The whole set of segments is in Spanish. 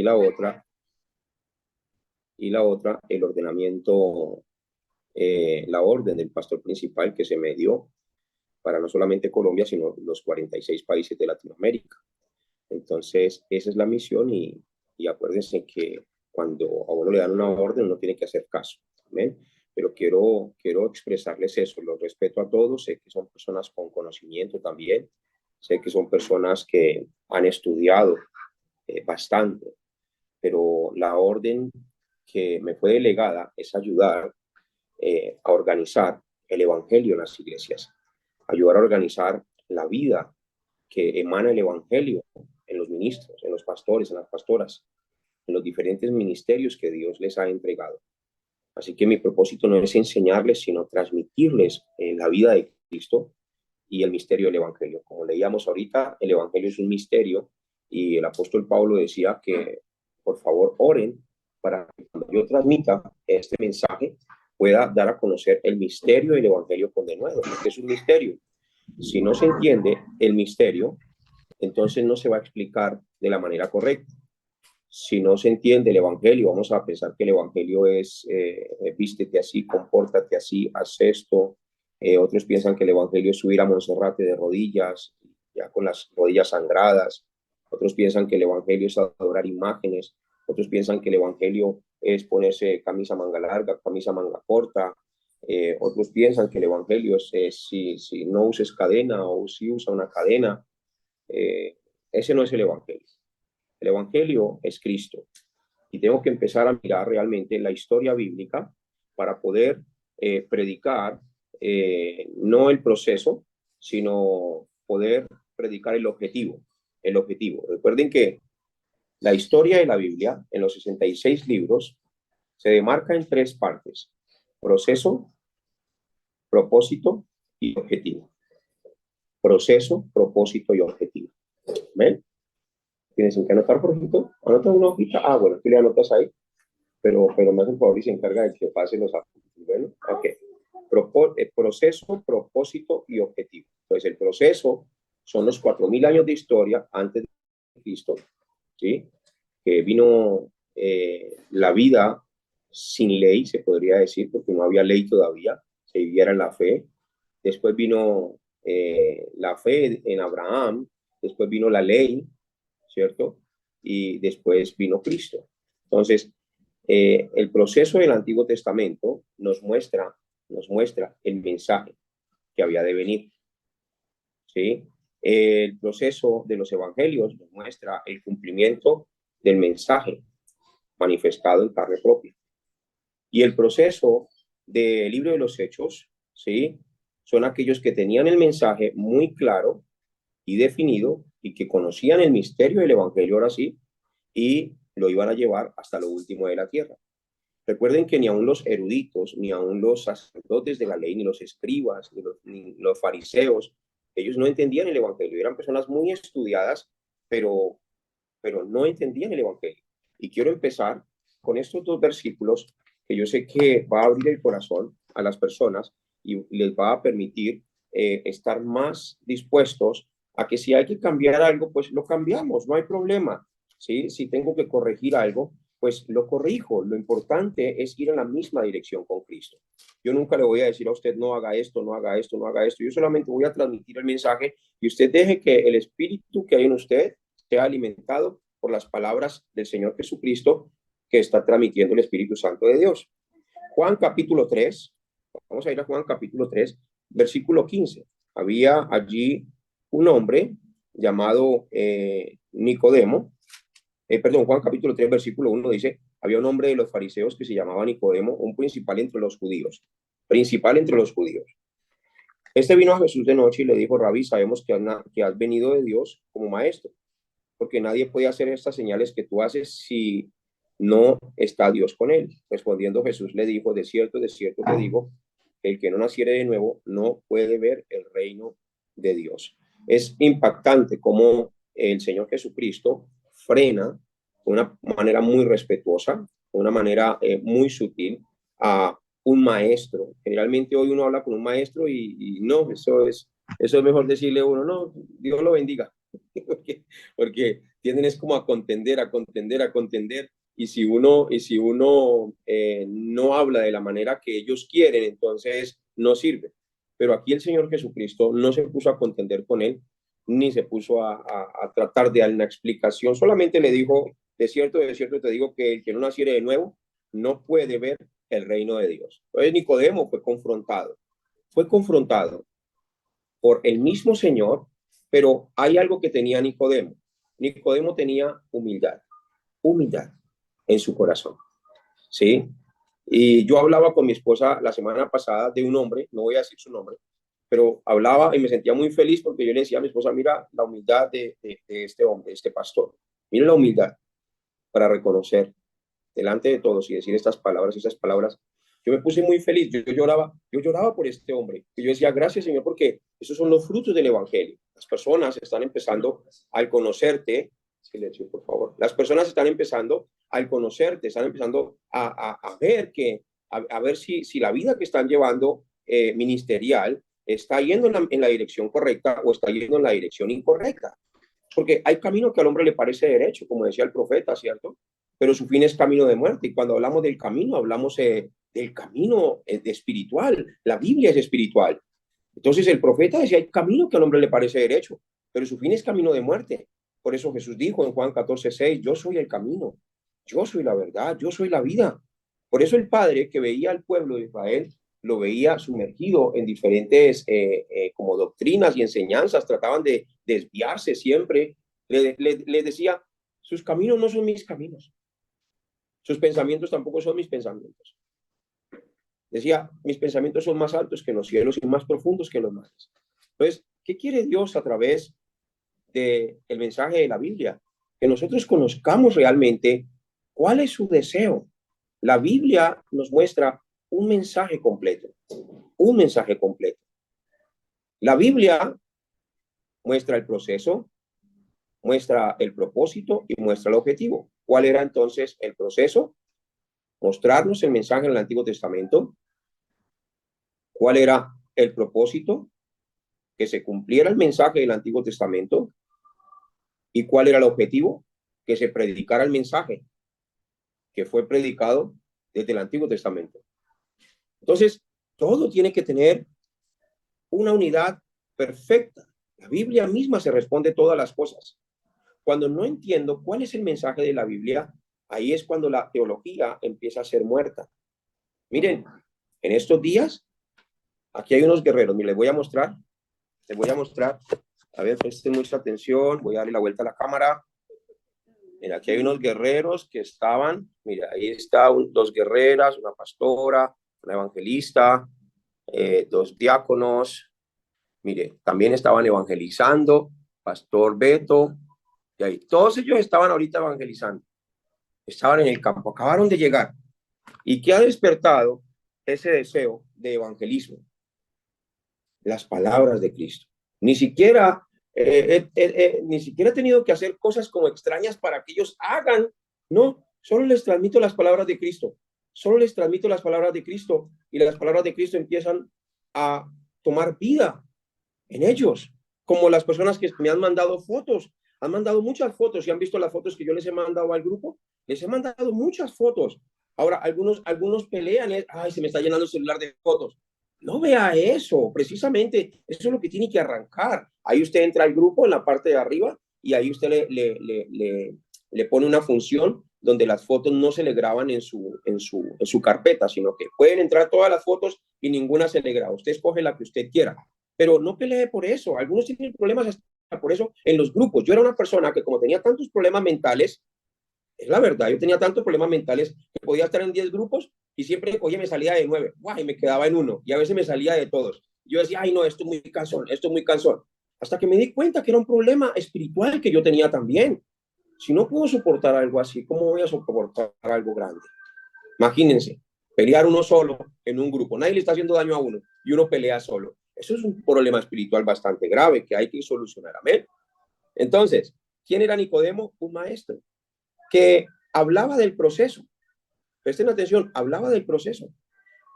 la otra, el ordenamiento, la orden del pastor principal que se me dio para no solamente Colombia, sino los 46 países de Latinoamérica. Entonces, esa es la misión y acuérdense que cuando a uno le dan una orden, uno tiene que hacer caso. ¿Amén? Pero quiero expresarles eso, los respeto a todos, sé que son personas con conocimiento también, sé que son personas que han estudiado bastante, pero la orden que me fue delegada es ayudar a organizar el evangelio en las iglesias, ayudar a organizar la vida que emana el evangelio en los ministros, en los pastores, en las pastoras, en los diferentes ministerios que Dios les ha entregado. Así que mi propósito no es enseñarles, sino transmitirles la vida de Cristo y el misterio del evangelio. Como leíamos ahorita, el evangelio es un misterio y el apóstol Pablo decía que por favor oren para que cuando yo transmita este mensaje pueda dar a conocer el misterio del evangelio con denuedo, porque es un misterio. Si no se entiende el misterio, entonces no se va a explicar de la manera correcta. Si no se entiende el evangelio, vamos a pensar que el evangelio es vístete así, compórtate así, haz esto. Otros piensan que el evangelio es subir a Monserrate de rodillas, ya con las rodillas sangradas. Otros piensan que el evangelio es adorar imágenes. Otros piensan que el evangelio es ponerse camisa manga larga, camisa manga corta. Otros piensan que el evangelio es si no uses cadena o si usa una cadena. Ese no es el evangelio. El evangelio es Cristo y tengo que empezar a mirar realmente la historia bíblica para poder predicar no el proceso, sino poder predicar el objetivo. El objetivo. Recuerden que la historia de la Biblia en los 66 libros se demarca en tres partes: proceso, propósito y objetivo. Proceso, propósito y objetivo. ¿Ven? Tienes que anotar, por ejemplo, anotas una hojita. Ah, bueno, tú le anotas ahí, pero me hace el favor y se encarga de que pase los apuntes. Bueno, ok. Proceso, propósito y objetivo. Entonces, el proceso son los 4000 años de historia antes de Cristo, ¿sí? Que vino la vida sin ley, se podría decir, porque no había ley todavía, se viviera en la fe. Después vino la fe en Abraham, después vino la ley, ¿cierto? Y después vino Cristo. Entonces, el proceso del Antiguo Testamento nos muestra el mensaje que había de venir, ¿sí? El proceso de los evangelios nos muestra el cumplimiento del mensaje manifestado en carne propia. Y el proceso del libro de los Hechos, ¿sí? Son aquellos que tenían el mensaje muy claro y definido y que conocían el misterio del evangelio ahora sí y lo iban a llevar hasta lo último de la tierra. Recuerden que ni aun los eruditos, ni aun los sacerdotes de la ley, ni los escribas, ni los fariseos, ellos no entendían el evangelio. Eran personas muy estudiadas, pero no entendían el evangelio. Y quiero empezar con estos dos versículos que yo sé que va a abrir el corazón a las personas y les va a permitir estar más dispuestos a que si hay que cambiar algo, pues lo cambiamos, no hay problema. ¿Sí? Si tengo que corregir algo, pues lo corrijo. Lo importante es ir en la misma dirección con Cristo. Yo nunca le voy a decir a usted no haga esto, no haga esto, no haga esto. Yo solamente voy a transmitir el mensaje y usted deje que el espíritu que hay en usted sea alimentado por las palabras del Señor Jesucristo que está transmitiendo el Espíritu Santo de Dios. Juan capítulo 3, vamos a ir a Juan capítulo 3, versículo 15. Había allí un hombre llamado Nicodemo, Juan capítulo 3, versículo 1 dice, había un hombre de los fariseos que se llamaba Nicodemo, un principal entre los judíos. Este vino a Jesús de noche y le dijo, Rabí, sabemos que has venido de Dios como maestro, porque nadie puede hacer estas señales que tú haces si no está Dios con él. Respondiendo Jesús le dijo, de cierto te digo, que el que no naciere de nuevo no puede ver el reino de Dios. Es impactante cómo el Señor Jesucristo frena de una manera muy respetuosa, de una manera muy sutil a un maestro. Generalmente hoy uno habla con un maestro y no, eso es mejor decirle a uno, no, Dios lo bendiga. porque tienden es como a contender, a contender, a contender. Y si uno no habla de la manera que ellos quieren, entonces no sirve. Pero aquí el Señor Jesucristo no se puso a contender con él, ni se puso a tratar de dar una explicación. Solamente le dijo, de cierto te digo que el que no naciere de nuevo no puede ver el reino de Dios. Entonces Nicodemo fue confrontado por el mismo Señor, pero hay algo que tenía Nicodemo. Nicodemo tenía humildad en su corazón, ¿sí? Y yo hablaba con mi esposa la semana pasada de un hombre, no voy a decir su nombre, pero hablaba y me sentía muy feliz porque yo le decía a mi esposa, mira la humildad de este hombre, de este pastor, mira la humildad para reconocer delante de todos y decir esas palabras. Yo me puse muy feliz, yo lloraba por este hombre. Y yo decía, gracias Señor, porque esos son los frutos del Evangelio. Las personas están empezando al conocerte, silencio por favor, las personas están empezando al conocerte, están empezando a ver a ver si la vida que están llevando ministerial está yendo en la dirección correcta o está yendo en la dirección incorrecta. Porque hay camino que al hombre le parece derecho, como decía el profeta, ¿cierto? Pero su fin es camino de muerte. Y cuando hablamos del camino, hablamos del camino de espiritual. La Biblia es espiritual. Entonces el profeta decía, hay camino que al hombre le parece derecho, pero su fin es camino de muerte. Por eso Jesús dijo en Juan 14:6, yo soy el camino, yo soy la verdad, yo soy la vida. Por eso el Padre que veía al pueblo de Israel lo veía sumergido en diferentes como doctrinas y enseñanzas, trataban de desviarse siempre. Le decía, sus caminos no son mis caminos, sus pensamientos tampoco son mis pensamientos. Decía, mis pensamientos son más altos que los cielos y más profundos que los mares. Entonces, ¿qué quiere Dios a través del mensaje de la Biblia? Que nosotros conozcamos realmente cuál es su deseo. La Biblia nos muestra un mensaje completo, un mensaje completo. La Biblia muestra el proceso, muestra el propósito y muestra el objetivo. ¿Cuál era entonces el proceso? Mostrarnos el mensaje en el Antiguo Testamento. ¿Cuál era el propósito? Que se cumpliera el mensaje del Antiguo Testamento. ¿Y cuál era el objetivo? Que se predicara el mensaje que fue predicado desde el Antiguo Testamento. Entonces, todo tiene que tener una unidad perfecta. La Biblia misma se responde todas las cosas. Cuando no entiendo cuál es el mensaje de la Biblia, ahí es cuando la teología empieza a ser muerta. Miren, en estos días, aquí hay unos guerreros, les voy a mostrar, a ver, presten mucha atención, voy a darle la vuelta a la cámara. Mira, aquí hay unos guerreros que estaban, mira, ahí está dos guerreras, una pastora, una evangelista, dos diáconos, mire, también estaban evangelizando, Pastor Beto, y ahí, todos ellos estaban ahorita evangelizando, estaban en el campo, acabaron de llegar. ¿Y qué ha despertado ese deseo de evangelismo? Las palabras de Cristo. Ni siquiera he tenido que hacer cosas como extrañas para que ellos hagan, no, solo les transmito las palabras de Cristo, solo les transmito las palabras de Cristo y las palabras de Cristo empiezan a tomar vida en ellos, como las personas que me han mandado fotos, han mandado muchas fotos y han visto las fotos que yo les he mandado al grupo, les he mandado muchas fotos. Ahora, algunos pelean, ay, se me está llenando el celular de fotos. No vea eso, precisamente, eso es lo que tiene que arrancar. Ahí usted entra al grupo en la parte de arriba y ahí usted le pone una función donde las fotos no se le graban en su carpeta, sino que pueden entrar todas las fotos y ninguna se le graba. Usted escoge la que usted quiera, pero no pelee por eso. Algunos tienen problemas hasta por eso en los grupos. Yo era una persona que como tenía tantos problemas mentales, es la verdad, yo tenía tantos problemas mentales que podía estar en 10 grupos y siempre, oye, me salía de 9, guay, me quedaba en uno y a veces me salía de todos. Yo decía, ay, no, esto es muy cansón, esto es muy cansón. Hasta que me di cuenta que era un problema espiritual que yo tenía también. Si no puedo soportar algo así, ¿cómo voy a soportar algo grande? Imagínense, pelear uno solo en un grupo. Nadie le está haciendo daño a uno y uno pelea solo. Eso es un problema espiritual bastante grave que hay que solucionar. Amén. Entonces, ¿quién era Nicodemo? Un maestro que hablaba del proceso. Presten atención, hablaba del proceso.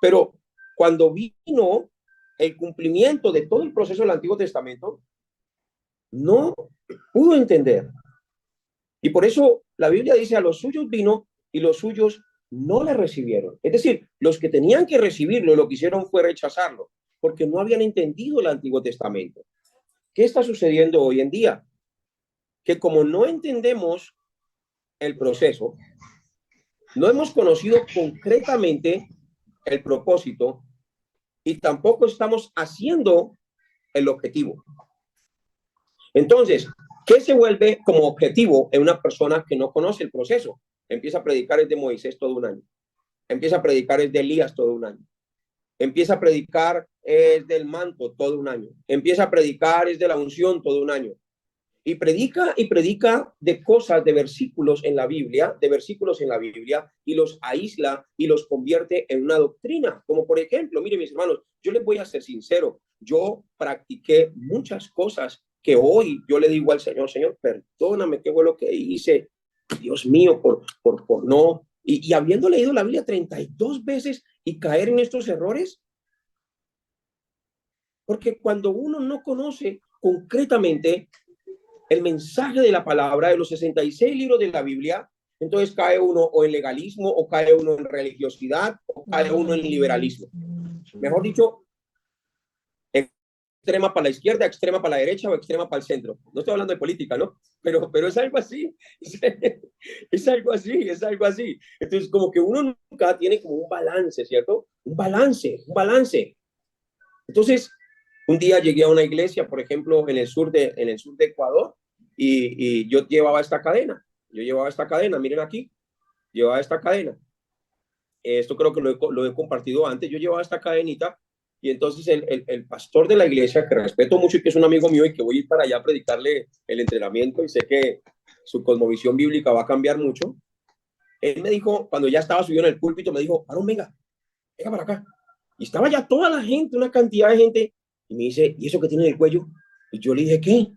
Pero cuando vino el cumplimiento de todo el proceso del Antiguo Testamento, no pudo entender. Y por eso la Biblia dice, a los suyos vino y los suyos no le recibieron. Es decir, los que tenían que recibirlo, lo que hicieron fue rechazarlo, porque no habían entendido el Antiguo Testamento. ¿Qué está sucediendo hoy en día? Que como no entendemos el proceso, no hemos conocido concretamente el propósito y tampoco estamos haciendo el objetivo. Entonces, ¿qué se vuelve como objetivo en una persona que no conoce el proceso? Empieza a predicar desde Moisés todo un año. Empieza a predicar desde Elías todo un año. Empieza a predicar desde el manto todo un año. Empieza a predicar desde la unción todo un año. Y predica de cosas, de versículos en la Biblia, y los aísla y los convierte en una doctrina. Como por ejemplo, miren mis hermanos, yo les voy a ser sincero, yo practiqué muchas cosas que hoy yo le digo al Señor, Señor, perdóname, qué fue lo que hice, Dios mío, por no. Y habiendo leído la Biblia 32 veces y caer en estos errores, porque cuando uno no conoce concretamente el mensaje de la palabra de los 66 libros de la Biblia, entonces cae uno o en legalismo, o cae uno en religiosidad, o cae uno en liberalismo. Mejor dicho, extrema para la izquierda, extrema para la derecha o extrema para el centro. No estoy hablando de política, ¿no? Pero es algo así. Es algo así, es algo así. Entonces, como que uno nunca tiene como un balance, ¿cierto? Un balance. Entonces, un día llegué a una iglesia, por ejemplo, en el sur de Ecuador, y yo llevaba esta cadena. Miren aquí, llevaba esta cadena. Esto creo que lo he compartido antes. Yo llevaba esta cadenita y entonces el pastor de la iglesia, que respeto mucho y que es un amigo mío y que voy a ir para allá a predicarle el entrenamiento y sé que su cosmovisión bíblica va a cambiar mucho, él me dijo, cuando ya estaba subido en el púlpito, me dijo, Aarón, venga para acá. Y estaba ya toda la gente, una cantidad de gente, y me dice, ¿y eso que tiene en el cuello? Y yo le dije, ¿qué?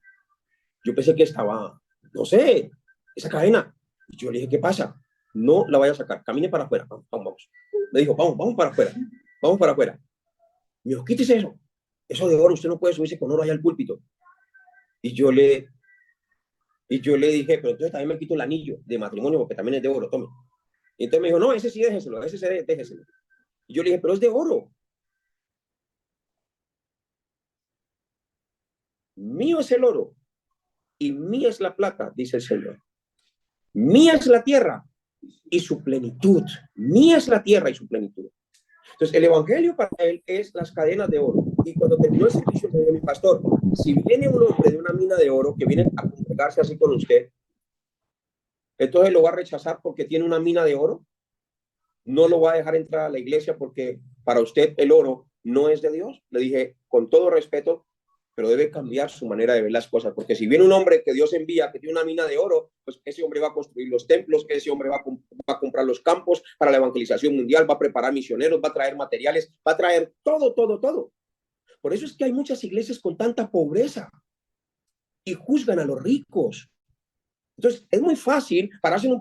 Yo pensé que estaba, no sé, esa cadena. Y yo le dije, ¿qué pasa? No la vaya a sacar, camine para afuera, vamos. Me dijo, vamos para afuera, vamos para afuera. Me dijo, quítese eso de oro, usted no puede subirse con oro allá al púlpito. Y yo le, y yo le dije, pero entonces también me quito el anillo de matrimonio porque también es de oro, tome. Y entonces me dijo, no, ese sí déjeselo, déjeselo. Y yo le dije, pero es de oro. Mío es el oro y mía es la plata, dice el Señor. Mía es la tierra y su plenitud. Mía es la tierra y su plenitud. Entonces, el evangelio para él es las cadenas de oro. Y cuando terminó el servicio, me dijo mi pastor, si viene un hombre de una mina de oro que viene a congregarse así con usted, entonces lo va a rechazar porque tiene una mina de oro. No lo va a dejar entrar a la iglesia porque para usted el oro no es de Dios. Le dije, con todo respeto, pero debe cambiar su manera de ver las cosas, porque si viene un hombre que Dios envía, que tiene una mina de oro, pues ese hombre va a construir los templos, ese hombre va a comprar los campos para la evangelización mundial, va a preparar misioneros, va a traer materiales, va a traer todo. Por eso es que hay muchas iglesias con tanta pobreza y juzgan a los ricos. Entonces, es muy fácil pararse en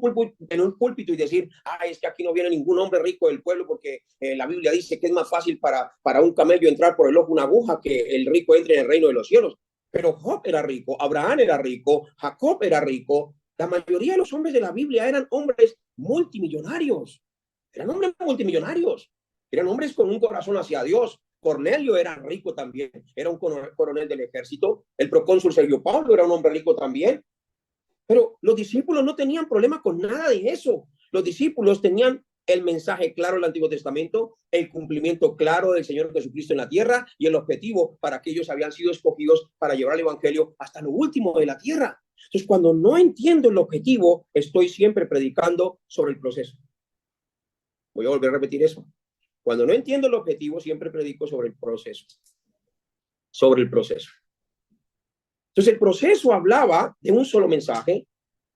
un púlpito y decir, es que aquí no viene ningún hombre rico del pueblo porque la Biblia dice que es más fácil para un camello entrar por el ojo de una aguja que el rico entre en el reino de los cielos. Pero Job era rico, Abraham era rico, Jacob era rico. La mayoría de los hombres de la Biblia eran hombres multimillonarios. Eran hombres con un corazón hacia Dios. Cornelio era rico también, era un coronel del ejército. El procónsul Sergio Pablo era un hombre rico también. Pero los discípulos no tenían problema con nada de eso. Los discípulos tenían el mensaje claro del Antiguo Testamento, el cumplimiento claro del Señor Jesucristo en la tierra y el objetivo para que ellos habían sido escogidos para llevar el evangelio hasta lo último de la tierra. Entonces, cuando no entiendo el objetivo, estoy siempre predicando sobre el proceso. Voy a volver a repetir eso. Cuando no entiendo el objetivo, siempre predico sobre el proceso. Sobre el proceso. Entonces, el proceso hablaba de un solo mensaje.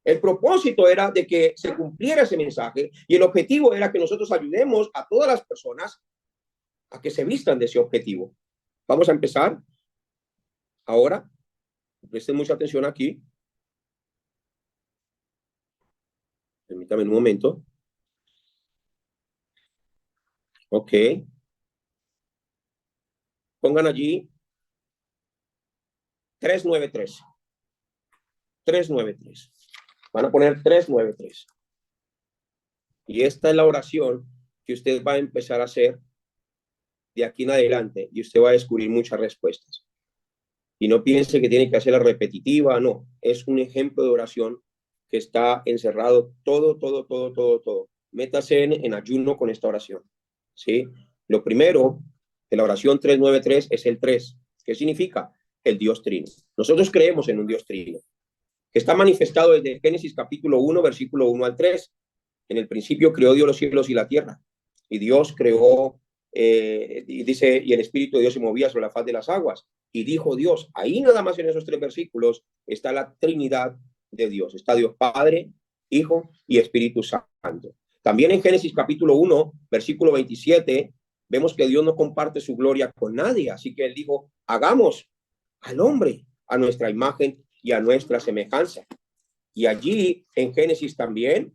El propósito era de que se cumpliera ese mensaje y el objetivo era que nosotros ayudemos a todas las personas a que se vistan de ese objetivo. Vamos a empezar ahora. Presten mucha atención aquí. Permítame un momento. Ok. Pongan allí 393. 393. Van a poner 393. Y esta es la oración que usted va a empezar a hacer de aquí en adelante y usted va a descubrir muchas respuestas. Y no piense que tiene que hacerla repetitiva, no. Es un ejemplo de oración que está encerrado todo. Métase en ayuno con esta oración, ¿sí? Lo primero de la oración 393 es el 3. ¿Qué significa? El Dios Trino. Nosotros creemos en un Dios Trino, que está manifestado desde Génesis capítulo 1, versículo 1 al 3. En el principio creó Dios los cielos y la tierra. Y Dios creó, y dice, y el Espíritu de Dios se movía sobre la faz de las aguas. Y dijo Dios, ahí nada más en esos 3 versículos está la Trinidad de Dios. Está Dios Padre, Hijo y Espíritu Santo. También en Génesis capítulo 1, versículo 27, vemos que Dios no comparte su gloria con nadie. Así que él dijo, hagamos al hombre a nuestra imagen y a nuestra semejanza. Y allí en Génesis también,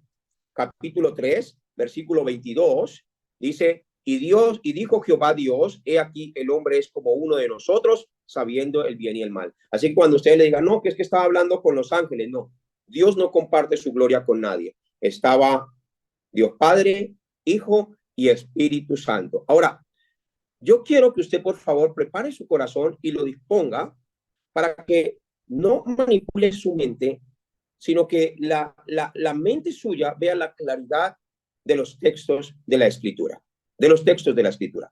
capítulo 3, versículo 22, dice, y dijo Jehová Dios, he aquí el hombre es como uno de nosotros, sabiendo el bien y el mal. Así que cuando usted le diga, no, que es que estaba hablando con los ángeles, no, Dios no comparte su gloria con nadie. Estaba Dios Padre, Hijo y Espíritu Santo. Ahora, yo quiero que usted, por favor, prepare su corazón y lo disponga para que no manipule su mente, sino que la mente suya vea la claridad de los textos de la Escritura, de los textos de la Escritura.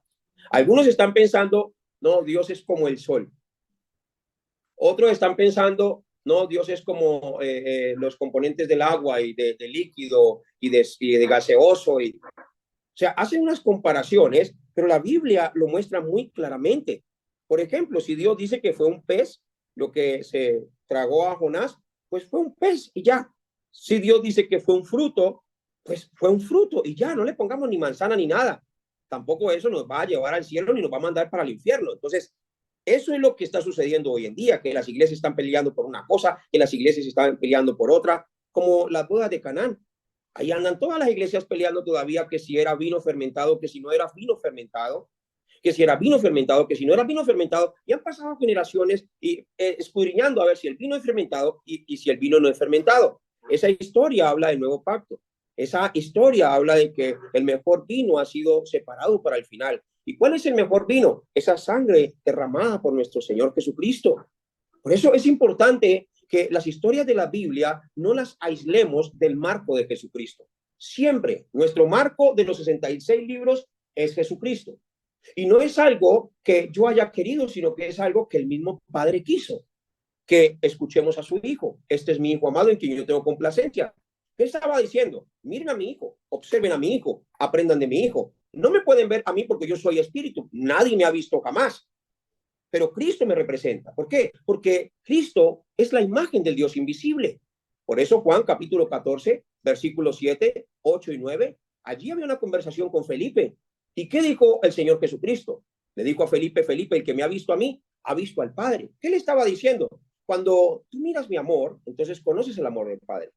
Algunos están pensando, no, Dios es como el sol. Otros están pensando, no, Dios es como los componentes del agua y de líquido y de gaseoso. O sea, hacen unas comparaciones, pero la Biblia lo muestra muy claramente. Por ejemplo, si Dios dice que fue un pez lo que se tragó a Jonás, pues fue un pez y ya. Si Dios dice que fue un fruto, pues fue un fruto y ya, no le pongamos ni manzana ni nada. Tampoco eso nos va a llevar al cielo ni nos va a mandar para el infierno. Entonces, eso es lo que está sucediendo hoy en día, que las iglesias están peleando por una cosa, que las iglesias están peleando por otra, como las bodas de Canaán. Ahí andan todas las iglesias peleando todavía que si era vino fermentado, que si no era vino fermentado, que si era vino fermentado, que si no era vino fermentado. Y han pasado generaciones y escudriñando a ver si el vino es fermentado y si el vino no es fermentado. Esa historia habla del nuevo pacto. Esa historia habla de que el mejor vino ha sido separado para el final. ¿Y cuál es el mejor vino? Esa sangre derramada por nuestro Señor Jesucristo. Por eso es importante que las historias de la Biblia no las aislemos del marco de Jesucristo. Siempre nuestro marco de los 66 libros es Jesucristo. Y no es algo que yo haya querido, sino que es algo que el mismo Padre quiso, que escuchemos a su Hijo. Este es mi Hijo amado en quien yo tengo complacencia. ¿Qué estaba diciendo? Miren a mi Hijo, observen a mi Hijo, aprendan de mi Hijo. No me pueden ver a mí porque yo soy espíritu. Nadie me ha visto jamás. Pero Cristo me representa. ¿Por qué? Porque Cristo es la imagen del Dios invisible. Por eso Juan capítulo 14, versículos 7, 8 y 9, allí había una conversación con Felipe. ¿Y qué dijo el Señor Jesucristo? Le dijo a Felipe, Felipe, el que me ha visto a mí, ha visto al Padre. ¿Qué le estaba diciendo? Cuando tú miras mi amor, entonces conoces el amor del Padre.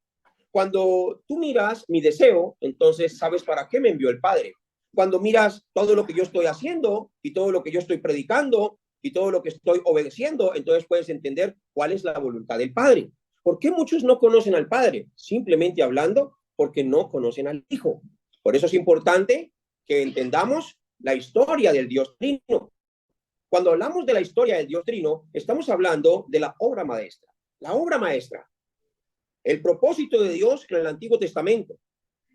Cuando tú miras mi deseo, entonces sabes para qué me envió el Padre. Cuando miras todo lo que yo estoy haciendo y todo lo que yo estoy predicando y todo lo que estoy obedeciendo, entonces puedes entender cuál es la voluntad del Padre. ¿Por qué muchos no conocen al Padre? Simplemente hablando, porque no conocen al Hijo. Por eso es importante que entendamos la historia del Dios Trino. Cuando hablamos de la historia del Dios Trino, estamos hablando de la obra maestra. La obra maestra. El propósito de Dios en el Antiguo Testamento.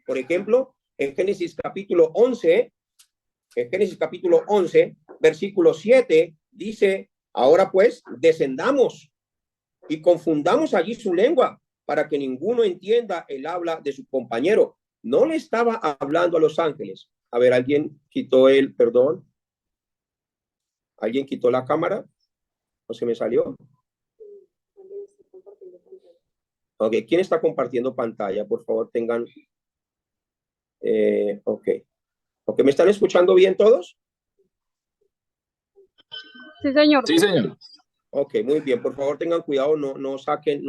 Por ejemplo, en Génesis capítulo 11, versículo 7, dice, ahora pues, descendamos y confundamos allí su lengua para que ninguno entienda el habla de su compañero. No le estaba hablando a los ángeles. A ver, ¿alguien quitó el perdón? ¿Alguien quitó la cámara? ¿O se me salió? Ok, ¿quién está compartiendo pantalla? Por favor, tengan... ok. Ok, ¿me están escuchando bien todos? Sí, señor. Sí, señor. Ok, muy bien. Por favor, tengan cuidado, no saquen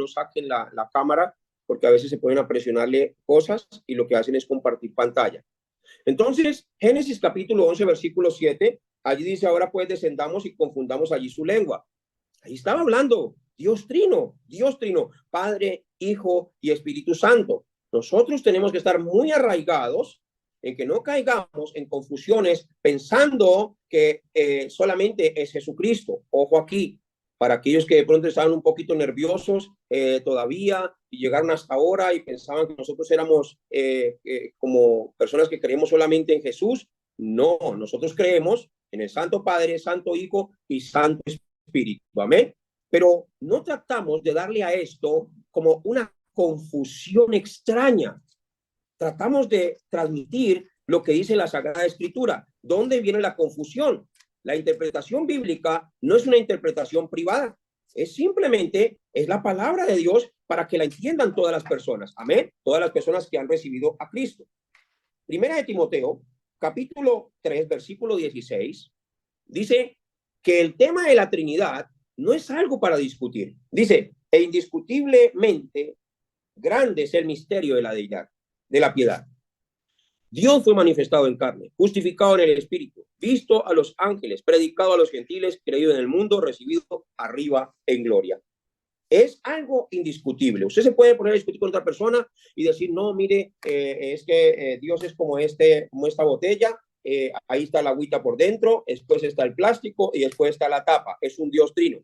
la cámara, porque a veces se pueden a presionarle cosas y lo que hacen es compartir pantalla. Entonces, Génesis capítulo 11, versículo 7, allí dice, ahora pues descendamos y confundamos allí su lengua. Ahí estaba hablando Dios Trino, Padre, Hijo y Espíritu Santo. Nosotros tenemos que estar muy arraigados en que no caigamos en confusiones pensando que solamente es Jesucristo. Ojo aquí, para aquellos que de pronto estaban un poquito nerviosos todavía y llegaron hasta ahora y pensaban que nosotros éramos como personas que creemos solamente en Jesús. No, nosotros creemos en el Santo Padre, Santo Hijo y Santo Espíritu. Amén. Pero no tratamos de darle a esto como una confusión extraña. Tratamos de transmitir lo que dice la Sagrada Escritura. ¿Dónde viene la confusión? La interpretación bíblica no es una interpretación privada, es simplemente, es la palabra de Dios para que la entiendan todas las personas. Amén. Todas las personas que han recibido a Cristo. Primera de Timoteo, capítulo 3, versículo 16, dice que el tema de la Trinidad no es algo para discutir. Dice, e indiscutiblemente grande es el misterio de la deidad, de la piedad. Dios fue manifestado en carne, justificado en el Espíritu, visto a los ángeles, predicado a los gentiles, creído en el mundo, recibido arriba en gloria. Es algo indiscutible. Usted se puede poner a discutir con otra persona y decir, no, mire, es que Dios es como esta botella, ahí está la agüita por dentro, después está el plástico y después está la tapa. Es un Dios trino.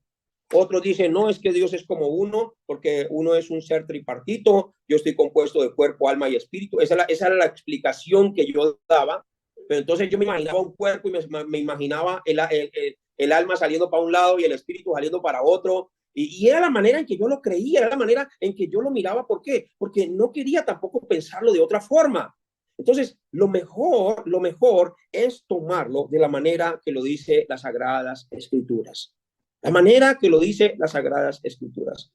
Otros dicen, no, es que Dios es como uno, porque uno es un ser tripartito, yo estoy compuesto de cuerpo, alma y espíritu. Esa era la explicación que yo daba, pero entonces yo me imaginaba un cuerpo y me imaginaba el alma saliendo para un lado y el espíritu saliendo para otro, y era la manera en que yo lo creía, era la manera en que yo lo miraba. ¿Por qué? Porque no quería tampoco pensarlo de otra forma. Entonces, lo mejor es tomarlo de la manera que lo dice las Sagradas Escrituras. La manera que lo dice las Sagradas Escrituras.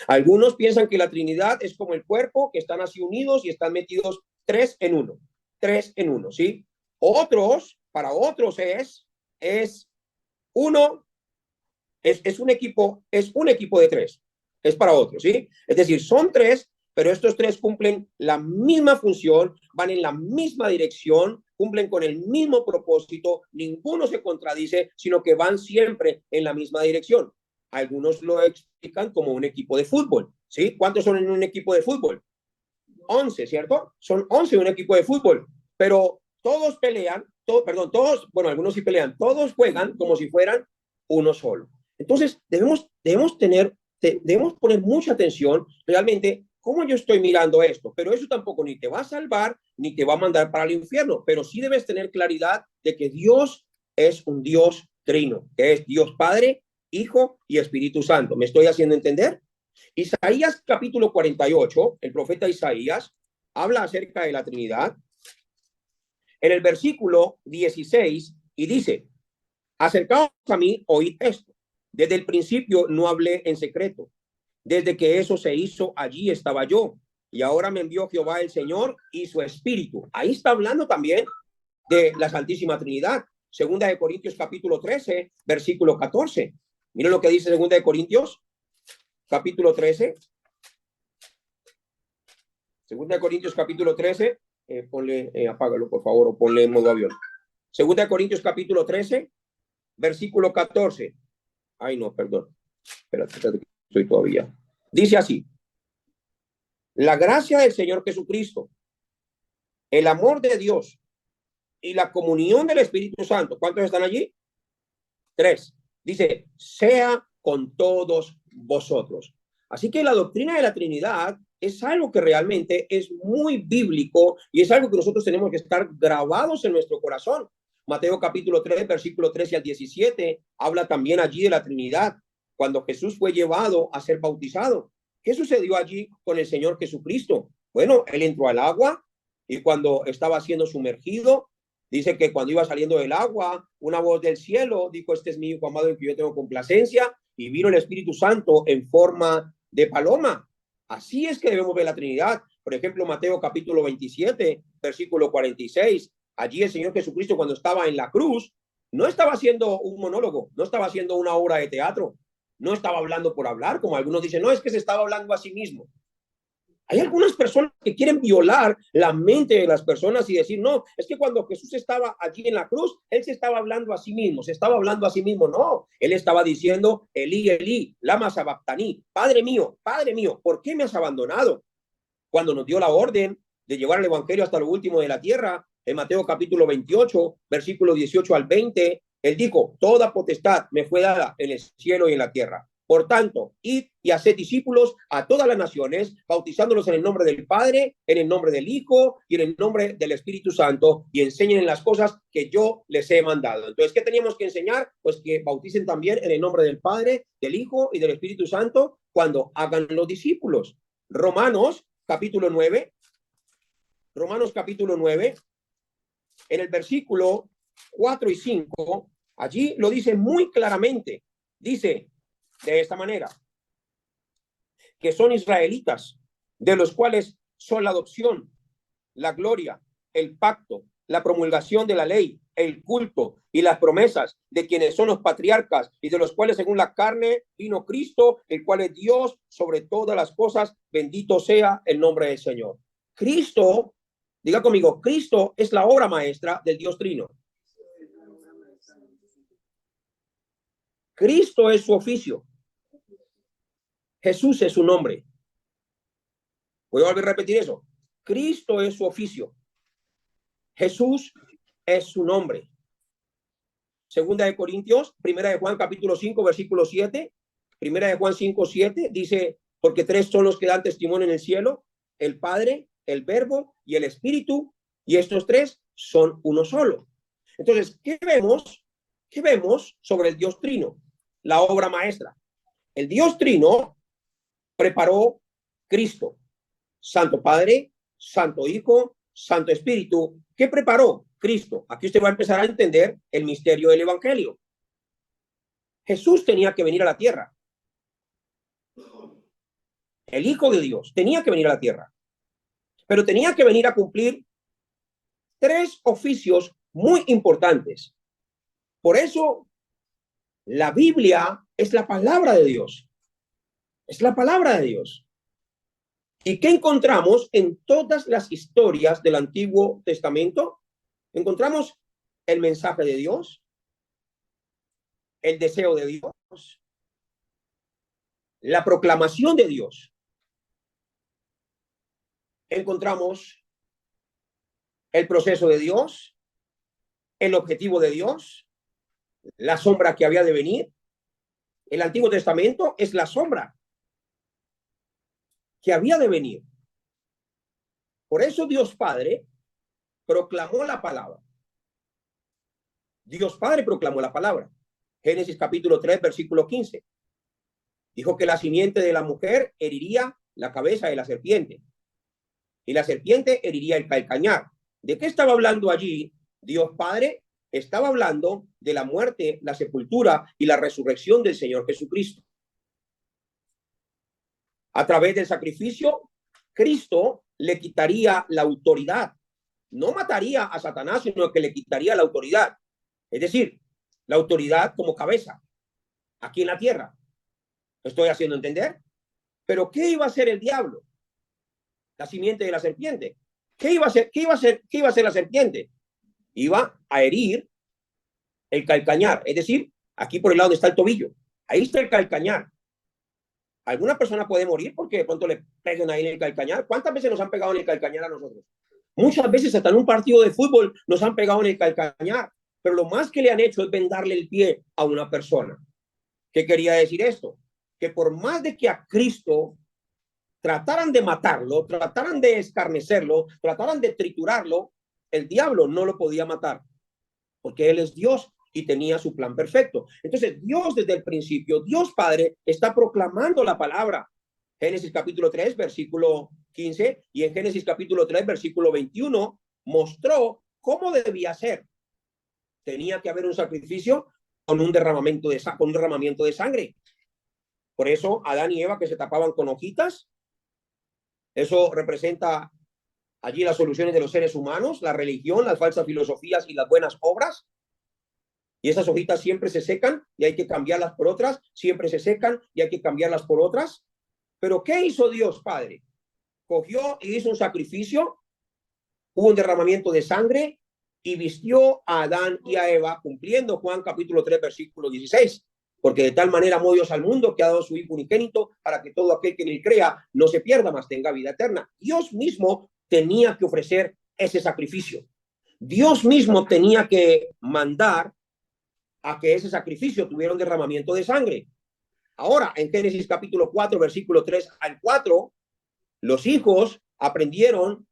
Algunos piensan que la Trinidad es como el cuerpo, que están así unidos y están metidos tres en uno, ¿sí? Para otros es uno, es un equipo de tres, es para otros, ¿sí? Es decir, son tres, pero estos tres cumplen la misma función, van en la misma dirección, cumplen con el mismo propósito, ninguno se contradice, sino que van siempre en la misma dirección. Algunos lo explican como un equipo de fútbol, ¿sí? ¿Cuántos son en un equipo de fútbol? 11, ¿cierto? Son 11 en un equipo de fútbol, pero todos pelean, bueno, algunos sí pelean, todos juegan como si fueran uno solo. Entonces, debemos poner mucha atención realmente cómo yo estoy mirando esto, pero eso tampoco ni te va a salvar ni te va a mandar para el infierno, pero sí debes tener claridad de que Dios es un Dios trino, que es Dios Padre, Hijo y Espíritu Santo. ¿Me estoy haciendo entender? Isaías capítulo 48, el profeta Isaías habla acerca de la Trinidad en el versículo 16 y dice, acercaos a mí, oíd esto. Desde el principio no hablé en secreto. Desde que eso se hizo, allí estaba yo. Y ahora me envió Jehová el Señor y su Espíritu. Ahí está hablando también de la Santísima Trinidad. Segunda de Corintios capítulo 13, versículo 14. Miren lo que dice Segunda de Corintios capítulo 13. Segunda de Corintios capítulo 13. Apágalo por favor o ponle en modo avión. Segunda de Corintios capítulo 13, versículo 14. Ay, no, perdón. Espérate, estoy todavía. Dice así: la gracia del Señor Jesucristo, el amor de Dios y la comunión del Espíritu Santo. ¿Cuántos están allí? 3. Dice, sea con todos vosotros. Así que la doctrina de la Trinidad es algo que realmente es muy bíblico y es algo que nosotros tenemos que estar grabados en nuestro corazón. Mateo capítulo 3, versículo 13 al 17, habla también allí de la Trinidad, cuando Jesús fue llevado a ser bautizado. ¿Qué sucedió allí con el Señor Jesucristo? Bueno, él entró al agua y cuando estaba siendo sumergido, dice que cuando iba saliendo del agua, una voz del cielo dijo, este es mi Hijo amado en que yo tengo complacencia, y vino el Espíritu Santo en forma de paloma. Así es que debemos ver la Trinidad. Por ejemplo, Mateo capítulo 27, versículo 46. Allí el Señor Jesucristo, cuando estaba en la cruz, no estaba haciendo un monólogo, no estaba haciendo una obra de teatro, no estaba hablando por hablar, como algunos dicen, no, es que se estaba hablando a sí mismo. Hay algunas personas que quieren violar la mente de las personas y decir, no, es que cuando Jesús estaba aquí en la cruz, él se estaba hablando a sí mismo, se estaba hablando a sí mismo. No, él estaba diciendo, Elí, Elí, lama sabactaní, Padre mío, ¿por qué me has abandonado? Cuando nos dio la orden de llevar el evangelio hasta lo último de la tierra, en Mateo capítulo 28, versículo 18 al 20, él dijo, toda potestad me fue dada en el cielo y en la tierra. Por tanto, id y haced discípulos a todas las naciones, bautizándolos en el nombre del Padre, en el nombre del Hijo y en el nombre del Espíritu Santo, y enseñen las cosas que yo les he mandado. Entonces, ¿qué teníamos que enseñar? Pues que bauticen también en el nombre del Padre, del Hijo y del Espíritu Santo cuando hagan los discípulos. Romanos capítulo 9, Romanos capítulo 9, en el versículo 4 y 5, allí lo dice muy claramente. Dice de esta manera, que son israelitas, de los cuales son la adopción, la gloria, el pacto, la promulgación de la ley, el culto y las promesas de quienes son los patriarcas y de los cuales según la carne vino Cristo, el cual es Dios sobre todas las cosas, bendito sea el nombre del Señor. Cristo, diga conmigo, Cristo es la obra maestra del Dios Trino. Cristo es su oficio. Jesús es su nombre. Voy a volver a repetir eso. Cristo es su oficio. Jesús es su nombre. Segunda de Corintios, primera de Juan capítulo 5, versículo 7, primera de Juan 5, 7, dice, porque tres son los que dan testimonio en el cielo, el Padre, el Verbo y el Espíritu, y estos tres son uno solo. Entonces, ¿qué vemos? ¿Qué vemos sobre el Dios Trino? La obra maestra. El Dios Trino preparó Cristo, Santo Padre, Santo Hijo, Santo Espíritu. ¿Qué preparó Cristo? Aquí usted va a empezar a entender el misterio del Evangelio. Jesús tenía que venir a la tierra. El Hijo de Dios tenía que venir a la tierra. Pero tenía que venir a cumplir tres oficios muy importantes. Por eso, la Biblia es la palabra de Dios. Es la palabra de Dios. ¿Y qué encontramos en todas las historias del Antiguo Testamento? Encontramos el mensaje de Dios, el deseo de Dios, la proclamación de Dios. Encontramos el proceso de Dios, el objetivo de Dios, la sombra que había de venir. El Antiguo Testamento es la sombra que había de venir. Por eso Dios Padre proclamó la palabra. Dios Padre proclamó la palabra. Génesis capítulo 3, versículo 15. Dijo que la simiente de la mujer heriría la cabeza de la serpiente y la serpiente heriría el calcañar. ¿De qué estaba hablando allí Dios Padre? Estaba hablando de la muerte, la sepultura y la resurrección del Señor Jesucristo. A través del sacrificio, Cristo le quitaría la autoridad. No mataría a Satanás, sino que le quitaría la autoridad. Es decir, la autoridad como cabeza aquí en la tierra. ¿Estoy haciendo entender? Pero ¿qué iba a hacer el diablo? La simiente de la serpiente. ¿Qué iba a hacer? ¿Qué iba a hacer? ¿Qué iba a hacer la serpiente? Iba a herir el calcañar, es decir, aquí por el lado donde está el tobillo. Ahí está el calcañar. Alguna persona puede morir porque de pronto le peguen ahí en el calcañar. ¿Cuántas veces nos han pegado en el calcañar a nosotros? Muchas veces hasta en un partido de fútbol nos han pegado en el calcañar, pero lo más que le han hecho es vendarle el pie a una persona. ¿Qué quería decir esto? Que por más de que a Cristo trataran de matarlo, trataran de escarnecerlo, trataran de triturarlo, el diablo no lo podía matar, porque él es Dios y tenía su plan perfecto. Entonces, Dios desde el principio, Dios Padre, está proclamando la palabra. Génesis capítulo 3, versículo 15, y en Génesis capítulo 3, versículo 21, mostró cómo debía ser. Tenía que haber un sacrificio con un derramamiento de sangre. Por eso, Adán y Eva que se tapaban con hojitas, eso representa allí las soluciones de los seres humanos, la religión, las falsas filosofías y las buenas obras. Y esas hojitas siempre se secan y hay que cambiarlas por otras, siempre se secan y hay que cambiarlas por otras. Pero ¿qué hizo Dios Padre? cogió y hizo un sacrificio, hubo un derramamiento de sangre y vistió a Adán y a Eva, cumpliendo Juan capítulo 3, versículo 16. Porque de tal manera amó Dios al mundo que ha dado su Hijo unigénito para que todo aquel que en él crea no se pierda, mas tenga vida eterna. Dios mismo tenía que ofrecer ese sacrificio. Dios mismo tenía que mandar a que ese sacrificio tuviera un derramamiento de sangre. Ahora, en Génesis capítulo 4, versículo 3 al 4, los hijos aprendieron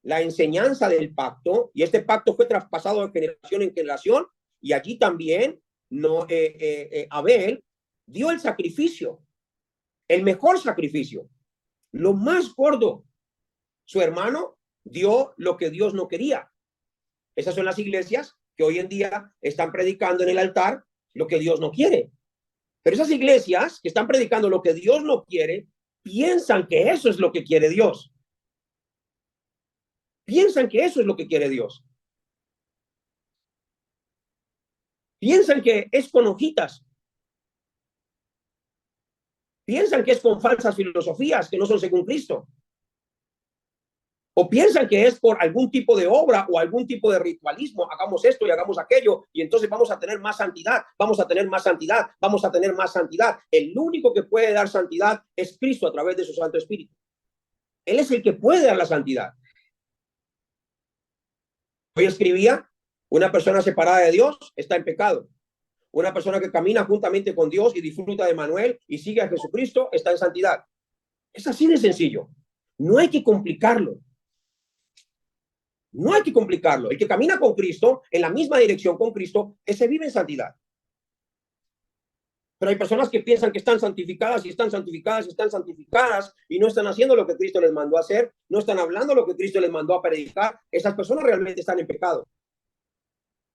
la enseñanza del pacto, y este pacto fue traspasado de generación en generación, y allí también Abel dio el sacrificio, el mejor sacrificio, lo más gordo. Su hermano dio lo que Dios no quería. Esas son las iglesias que hoy en día están predicando en el altar lo que Dios no quiere. Pero esas iglesias que están predicando lo que Dios no quiere, piensan que eso es lo que quiere Dios. Piensan que eso es lo que quiere Dios. Piensan que es con hojitas. Piensan que es con falsas filosofías que no son según Cristo. O piensan que es por algún tipo de obra o algún tipo de ritualismo. Hagamos esto y hagamos aquello y entonces vamos a tener más santidad, vamos a tener más santidad, vamos a tener más santidad. El único que puede dar santidad es Cristo a través de su Santo Espíritu. Él es el que puede dar la santidad. Hoy escribía, una persona separada de Dios está en pecado. Una persona que camina juntamente con Dios y disfruta de Manuel y sigue a Jesucristo está en santidad. Es así de sencillo. No hay que complicarlo. No hay que complicarlo. El que camina con Cristo, en la misma dirección con Cristo, ese vive en santidad. Pero hay personas que piensan que están santificadas y están santificadas y están santificadas y no están haciendo lo que Cristo les mandó a hacer, no están hablando lo que Cristo les mandó a predicar. Esas personas realmente están en pecado.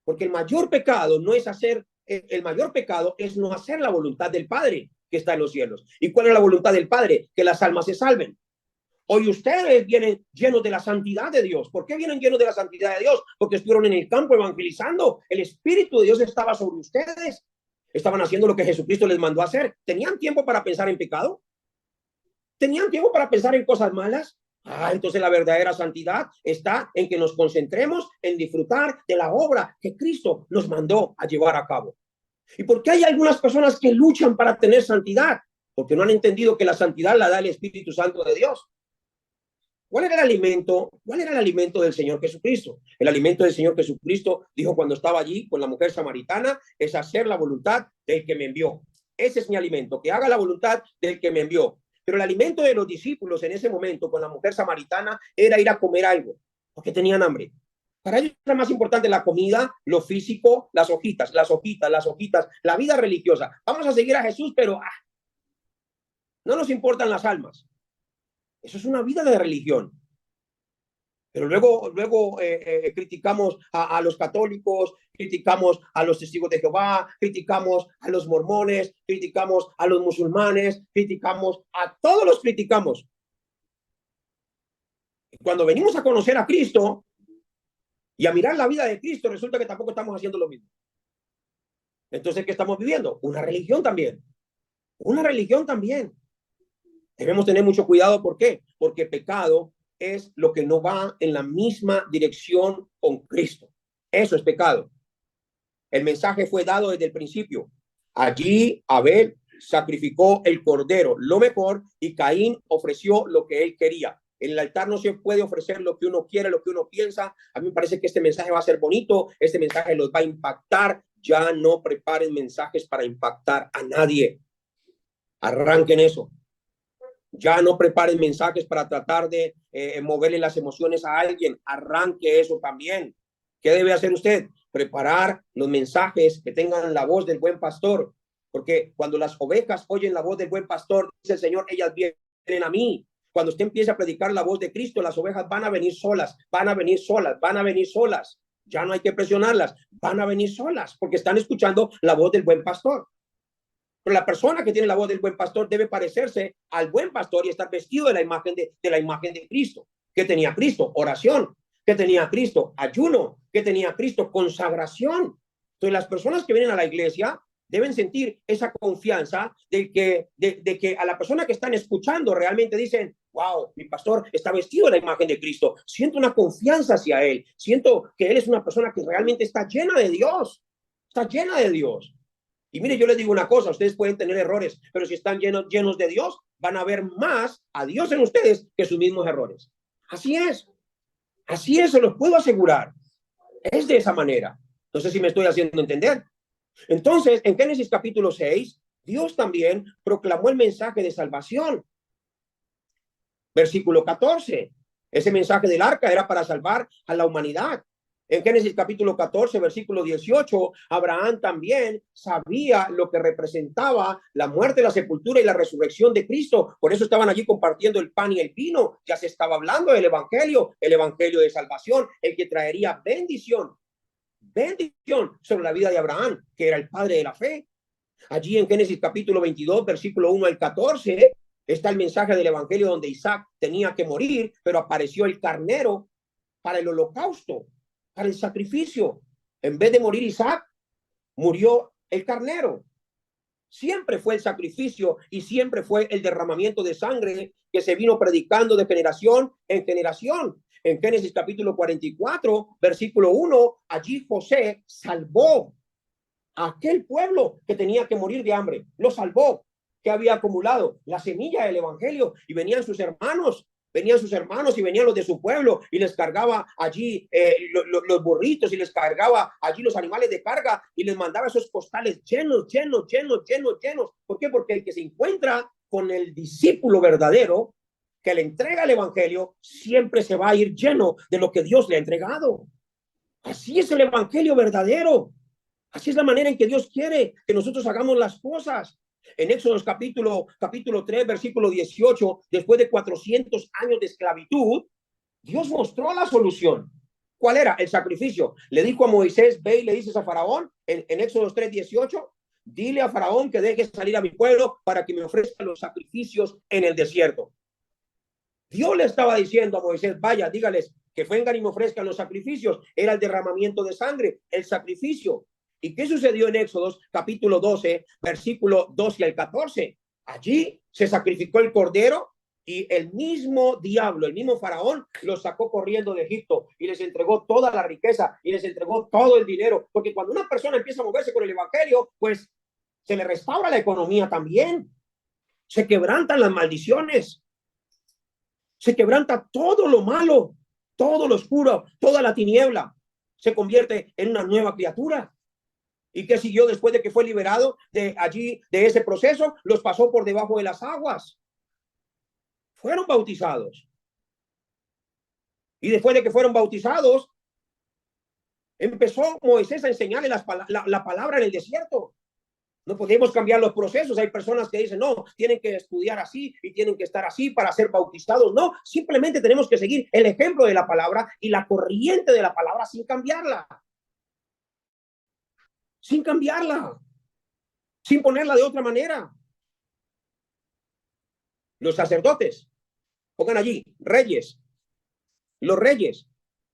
Porque el mayor pecado no es hacer, el mayor pecado es no hacer la voluntad del Padre que está en los cielos. ¿Y cuál es la voluntad del Padre? Que las almas se salven. Hoy ustedes vienen llenos de la santidad de Dios. ¿Por qué vienen llenos de la santidad de Dios? Porque estuvieron en el campo evangelizando. El Espíritu de Dios estaba sobre ustedes. Estaban haciendo lo que Jesucristo les mandó a hacer. ¿Tenían tiempo para pensar en pecado? ¿Tenían tiempo para pensar en cosas malas? Entonces la verdadera santidad está en que nos concentremos en disfrutar de la obra que Cristo nos mandó a llevar a cabo. ¿Y por qué hay algunas personas que luchan para tener santidad? Porque no han entendido que la santidad la da el Espíritu Santo de Dios. ¿Cuál era el alimento? ¿Cuál era el alimento del Señor Jesucristo? El alimento del Señor Jesucristo, dijo cuando estaba allí con la mujer samaritana, es hacer la voluntad del que me envió. Ese es mi alimento, que haga la voluntad del que me envió. Pero el alimento de los discípulos en ese momento con la mujer samaritana era ir a comer algo, porque tenían hambre. Para ellos era más importante la comida, lo físico, las hojitas, la vida religiosa. Vamos a seguir a Jesús, pero no nos importan las almas. Eso es una vida de religión. Pero luego criticamos a los católicos, criticamos a los testigos de Jehová, criticamos a los mormones, criticamos a los musulmanes, criticamos a todos los criticamos. Cuando venimos a conocer a Cristo y a mirar la vida de Cristo, resulta que tampoco estamos haciendo lo mismo. Entonces, ¿qué estamos viviendo? Una religión también. Una religión también. Debemos tener mucho cuidado. ¿Por qué? Porque pecado es lo que no va en la misma dirección con Cristo. Eso es pecado. El mensaje fue dado desde el principio. Allí Abel sacrificó el cordero, lo mejor, y Caín ofreció lo que él quería. En el altar no se puede ofrecer lo que uno quiere, lo que uno piensa. A mí me parece que este mensaje va a ser bonito, este mensaje los va a impactar. Ya no preparen mensajes para impactar a nadie. Arranquen eso. Ya no preparen mensajes para tratar de moverle las emociones a alguien. Arranque eso también. ¿Qué debe hacer usted? Preparar los mensajes que tengan la voz del buen pastor. Porque cuando las ovejas oyen la voz del buen pastor, dice el Señor, ellas vienen a mí. Cuando usted empiece a predicar la voz de Cristo, las ovejas van a venir solas, van a venir solas, van a venir solas. Ya no hay que presionarlas, van a venir solas porque están escuchando la voz del buen pastor. Pero la persona que tiene la voz del buen pastor debe parecerse al buen pastor y estar vestido de la imagen de Cristo. ¿Qué tenía Cristo? Oración. ¿Qué tenía Cristo? Ayuno. ¿Qué tenía Cristo? Consagración. Entonces las personas que vienen a la iglesia deben sentir esa confianza de que a la persona que están escuchando realmente dicen, wow, mi pastor está vestido de la imagen de Cristo. Siento una confianza hacia él. Siento que él es una persona que realmente está llena de Dios. Está llena de Dios. Y mire, yo les digo una cosa, ustedes pueden tener errores, pero si están llenos de Dios, van a ver más a Dios en ustedes que sus mismos errores. Así es, se los puedo asegurar. Es de esa manera. No sé si me estoy haciendo entender. Entonces, en Génesis capítulo 6, Dios también proclamó el mensaje de salvación. Versículo 14. Ese mensaje del arca era para salvar a la humanidad. En Génesis capítulo 14, versículo 18, Abraham también sabía lo que representaba la muerte, la sepultura y la resurrección de Cristo. Por eso estaban allí compartiendo el pan y el vino. Ya se estaba hablando del evangelio de salvación, el que traería bendición sobre la vida de Abraham, que era el padre de la fe. Allí en Génesis capítulo 22, versículo 1 al 14, está el mensaje del evangelio donde Isaac tenía que morir, pero apareció el carnero para el holocausto, para el sacrificio. En vez de morir Isaac, murió el carnero. Siempre fue el sacrificio y siempre fue el derramamiento de sangre que se vino predicando de generación en generación. En Génesis capítulo 44, versículo 1, allí José salvó a aquel pueblo que tenía que morir de hambre. Lo salvó. Que había acumulado la semilla del evangelio y venían sus hermanos y venían los de su pueblo y les cargaba allí los burritos y les cargaba allí los animales de carga y les mandaba esos costales llenos. ¿Por qué? Porque el que se encuentra con el discípulo verdadero que le entrega el evangelio siempre se va a ir lleno de lo que Dios le ha entregado. Así es el evangelio verdadero. Así es la manera en que Dios quiere que nosotros hagamos las cosas. En Éxodo capítulo 3, versículo 18, después de 400 años de esclavitud, Dios mostró la solución. ¿Cuál era? El sacrificio. Le dijo a Moisés, ve y le dices a Faraón, en Éxodo 3, 18, dile a Faraón que deje salir a mi pueblo para que me ofrezca los sacrificios en el desierto. Dios le estaba diciendo a Moisés, vaya, dígales que vengan y me ofrezcan los sacrificios. Era el derramamiento de sangre, el sacrificio. ¿Y qué sucedió en Éxodo capítulo 12, versículo 12 al 14? Allí se sacrificó el cordero y el mismo diablo, el mismo faraón, los sacó corriendo de Egipto y les entregó toda la riqueza y les entregó todo el dinero. Porque cuando una persona empieza a moverse con el evangelio, pues se le restaura la economía también. Se quebrantan las maldiciones. Se quebranta todo lo malo, todo lo oscuro, toda la tiniebla. Se convierte en una nueva criatura. ¿Y qué siguió después de que fue liberado de allí, de ese proceso? Los pasó por debajo de las aguas. Fueron bautizados. Y después de que fueron bautizados, empezó Moisés a enseñarle la palabra en el desierto. No podemos cambiar los procesos. Hay personas que dicen, no, tienen que estudiar así y tienen que estar así para ser bautizados. No, simplemente tenemos que seguir el ejemplo de la palabra y la corriente de la palabra sin cambiarla. Sin cambiarla. Sin ponerla de otra manera. Los sacerdotes, pongan allí, reyes. Los reyes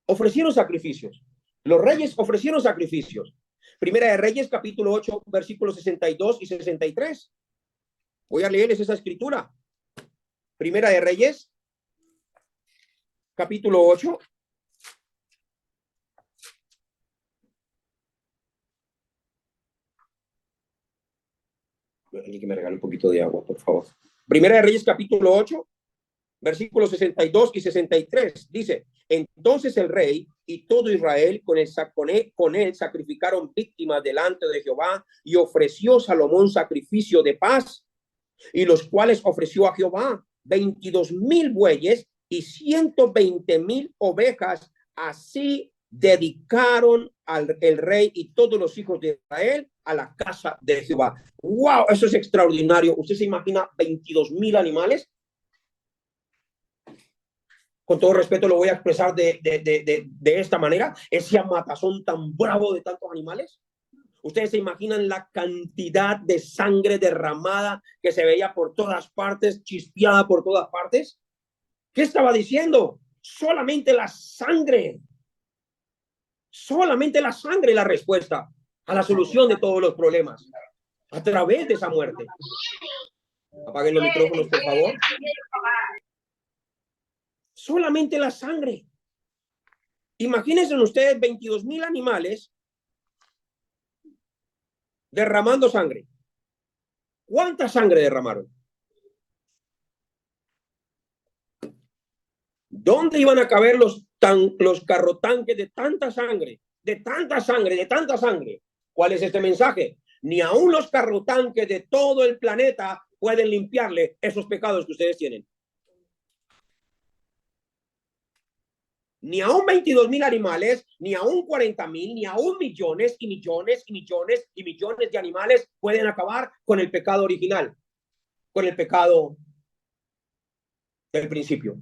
ofrecieron sacrificios. Los reyes ofrecieron sacrificios. Primera de Reyes, capítulo 8, versículos 62 y 63. Voy a leerles esa escritura. Primera de Reyes, capítulo 8. Alguien que me regale un poquito de agua, por favor. Primera de Reyes, capítulo 8, versículos 62 y 63. Dice, entonces el rey y todo Israel con él sacrificaron víctimas delante de Jehová y ofreció Salomón sacrificio de paz, y los cuales ofreció a Jehová 22,000 bueyes y 120,000 ovejas. Así dedicaron el rey y todos los hijos de Israel a la casa de Jehová. ¡Wow! Eso es extraordinario. ¿Usted se imagina 22,000 animales? Con todo respeto lo voy a expresar de esta manera, ese amatazón tan bravo de tantos animales. Ustedes se imaginan la cantidad de sangre derramada que se veía por todas partes, chispeada por todas partes. ¿Qué estaba diciendo? Solamente la sangre la respuesta a la solución de todos los problemas a través de esa muerte. Apaguen los micrófonos, por favor. Solamente la sangre. Imagínense ustedes 22,000 animales derramando sangre. ¿Cuánta sangre derramaron? ¿Dónde iban a caber los carrotanques de tanta sangre? De tanta sangre, de tanta sangre. ¿Cuál es este mensaje? Ni aún los carrotanques de todo el planeta pueden limpiarle esos pecados que ustedes tienen. Ni aún 22,000 animales, ni aún 40,000, ni aún millones y millones y millones y millones de animales pueden acabar con el pecado original, con el pecado del principio.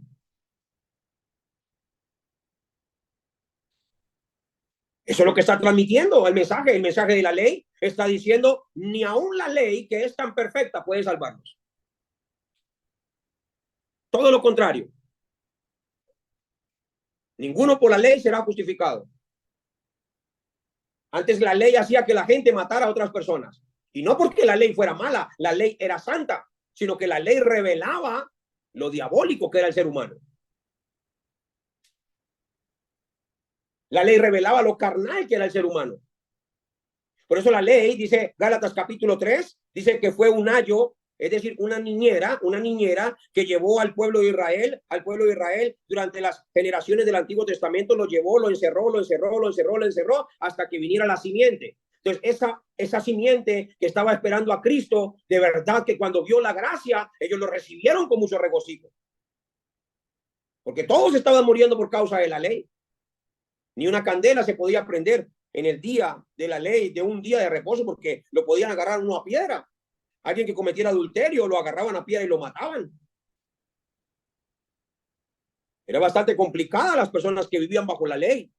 Eso es lo que está transmitiendo el mensaje de la ley está diciendo, ni aún la ley que es tan perfecta puede salvarnos. Todo lo contrario. Ninguno por la ley será justificado. Antes la ley hacía que la gente matara a otras personas. Y no porque la ley fuera mala, la ley era santa, sino que la ley revelaba lo diabólico que era el ser humano. La ley revelaba lo carnal que era el ser humano. Por eso la ley, dice Gálatas capítulo 3, dice que fue un ayo, es decir, una niñera que llevó al pueblo de Israel durante las generaciones del Antiguo Testamento, lo llevó, lo encerró, hasta que viniera la simiente. Entonces, esa simiente que estaba esperando a Cristo, de verdad que cuando vio la gracia, ellos lo recibieron con mucho regocijo. Porque todos estaban muriendo por causa de la ley. Ni una candela se podía prender en el día de la ley, de un día de reposo, porque lo podían agarrar uno a piedra. Alguien que cometiera adulterio lo agarraban a piedra y lo mataban. Era bastante complicada las personas que vivían bajo la ley.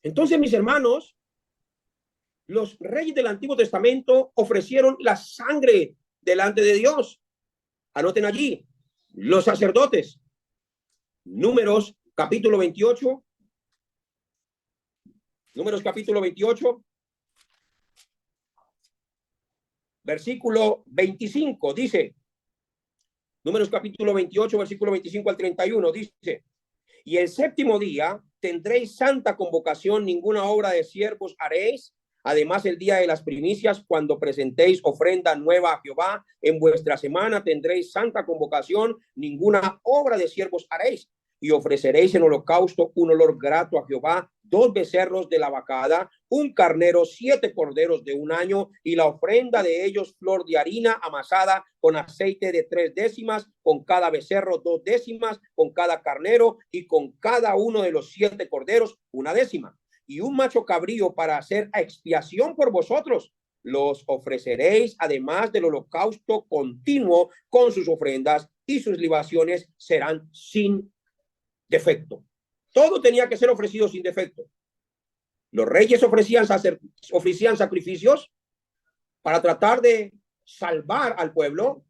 Entonces, mis hermanos, los reyes del Antiguo Testamento ofrecieron la sangre delante de Dios. Anoten allí, los sacerdotes. Números capítulo 28. Números capítulo 28. Versículo 25 dice, Números capítulo 28, versículo 25 al 31, dice, y el séptimo día tendréis santa convocación, ninguna obra de siervos haréis. Además, el día de las primicias, cuando presentéis ofrenda nueva a Jehová, en vuestra semana tendréis santa convocación, ninguna obra de siervos haréis. Y ofreceréis en holocausto un olor grato a Jehová, 2 becerros de la vacada, un carnero, 7 corderos de un año, y la ofrenda de ellos flor de harina amasada con aceite de 3 décimas, con cada becerro 2 décimas, con cada carnero y con cada uno de los 7 corderos 1 décima. Y un macho cabrío para hacer expiación por vosotros. Los ofreceréis además del holocausto continuo con sus ofrendas, y sus libaciones serán sin defecto. Todo tenía que ser ofrecido sin defecto. Los reyes ofrecían sacrificios para tratar de salvar al pueblo.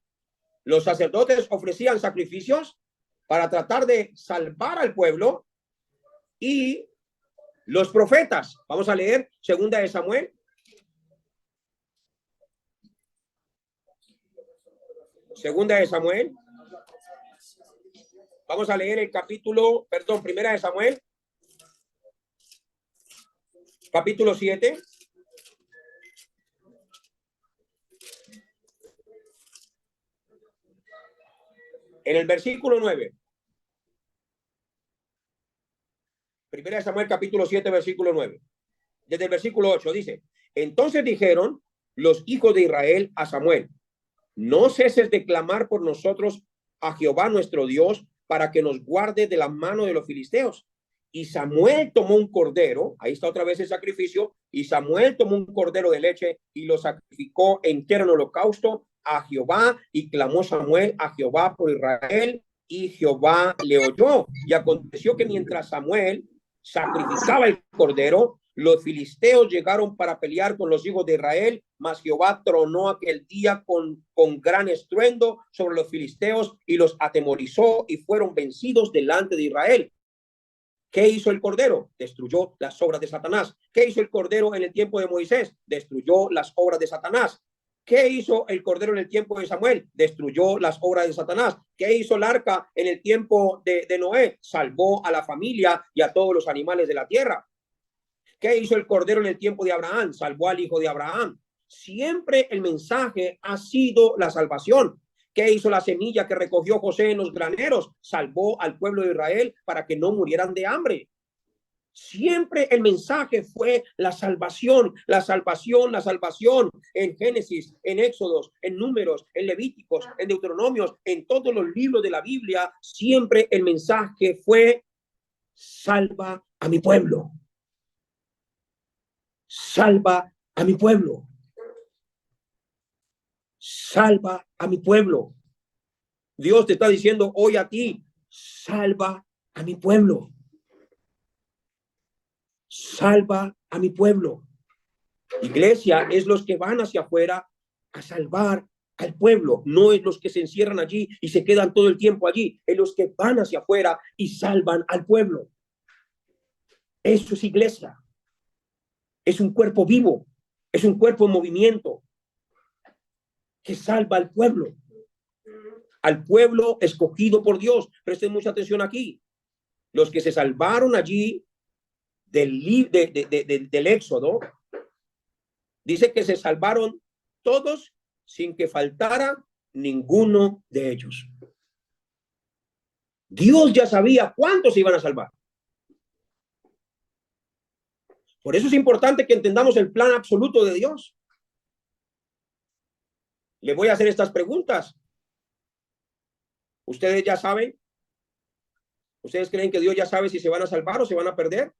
Los sacerdotes ofrecían sacrificios para tratar de salvar al pueblo. Y los profetas, vamos a leer segunda de Samuel. Segunda de Samuel. Vamos a leer el capítulo, primera de Samuel, capítulo 7. En el versículo 9. Primera de Samuel, capítulo 7, versículo 9. Desde el versículo 8 dice, entonces dijeron los hijos de Israel a Samuel, no ceses de clamar por nosotros a Jehová nuestro Dios, para que nos guarde de la mano de los filisteos. Y Samuel tomó un cordero, ahí está otra vez el sacrificio, y Samuel tomó un cordero de leche y lo sacrificó entero en holocausto a Jehová, y clamó Samuel a Jehová por Israel, y Jehová le oyó. Y aconteció que mientras Samuel sacrificaba el cordero, los filisteos llegaron para pelear con los hijos de Israel, mas Jehová tronó aquel día con gran estruendo sobre los filisteos y los atemorizó, y fueron vencidos delante de Israel. ¿Qué hizo el cordero? Destruyó las obras de Satanás. ¿Qué hizo el cordero en el tiempo de Moisés? Destruyó las obras de Satanás. ¿Qué hizo el Cordero en el tiempo de Samuel? Destruyó las obras de Satanás. ¿Qué hizo el arca en el tiempo de Noé? Salvó a la familia y a todos los animales de la tierra. ¿Qué hizo el Cordero en el tiempo de Abraham? Salvó al hijo de Abraham. Siempre el mensaje ha sido la salvación. ¿Qué hizo la semilla que recogió José en los graneros? Salvó al pueblo de Israel para que no murieran de hambre. Siempre el mensaje fue la salvación, la salvación, la salvación. En Génesis, en Éxodos, en Números, en Levíticos, en Deuteronomios, en todos los libros de la Biblia, siempre el mensaje fue: salva a mi pueblo. Salva a mi pueblo. Salva a mi pueblo. Dios te está diciendo hoy a ti: salva a mi pueblo. Salva a mi pueblo. Iglesia es los que van hacia afuera a salvar al pueblo, no es los que se encierran allí y se quedan todo el tiempo allí, es los que van hacia afuera y salvan al pueblo. Eso es iglesia. Es un cuerpo vivo, es un cuerpo en movimiento que salva al pueblo escogido por Dios. Presten mucha atención aquí. Los que se salvaron allí del Éxodo, dice que se salvaron todos sin que faltara ninguno de ellos. Dios ya sabía cuántos se iban a salvar. Por eso es importante que entendamos el plan absoluto de Dios. Le voy a hacer estas preguntas. ¿Ustedes ya saben? ¿Ustedes creen que Dios ya sabe si se van a salvar o se van a perder?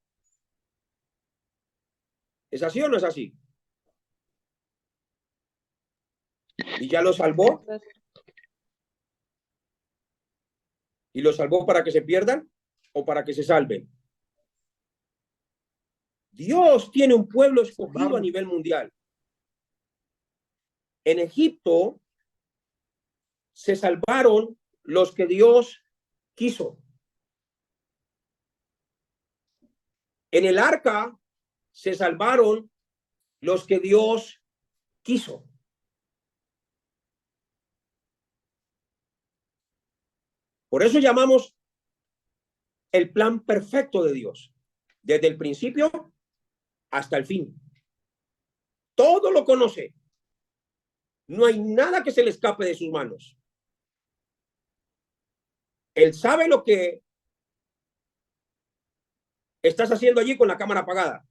¿Es así o no es así? ¿Y ya lo salvó? ¿Y lo salvó para que se pierdan o para que se salven? Dios tiene un pueblo escogido a nivel mundial. En Egipto se salvaron los que Dios quiso. En el arca se salvaron los que Dios quiso. Por eso llamamos el plan perfecto de Dios, desde el principio hasta el fin. Todo lo conoce. No hay nada que se le escape de sus manos. Él sabe lo que estás haciendo allí con la cámara apagada.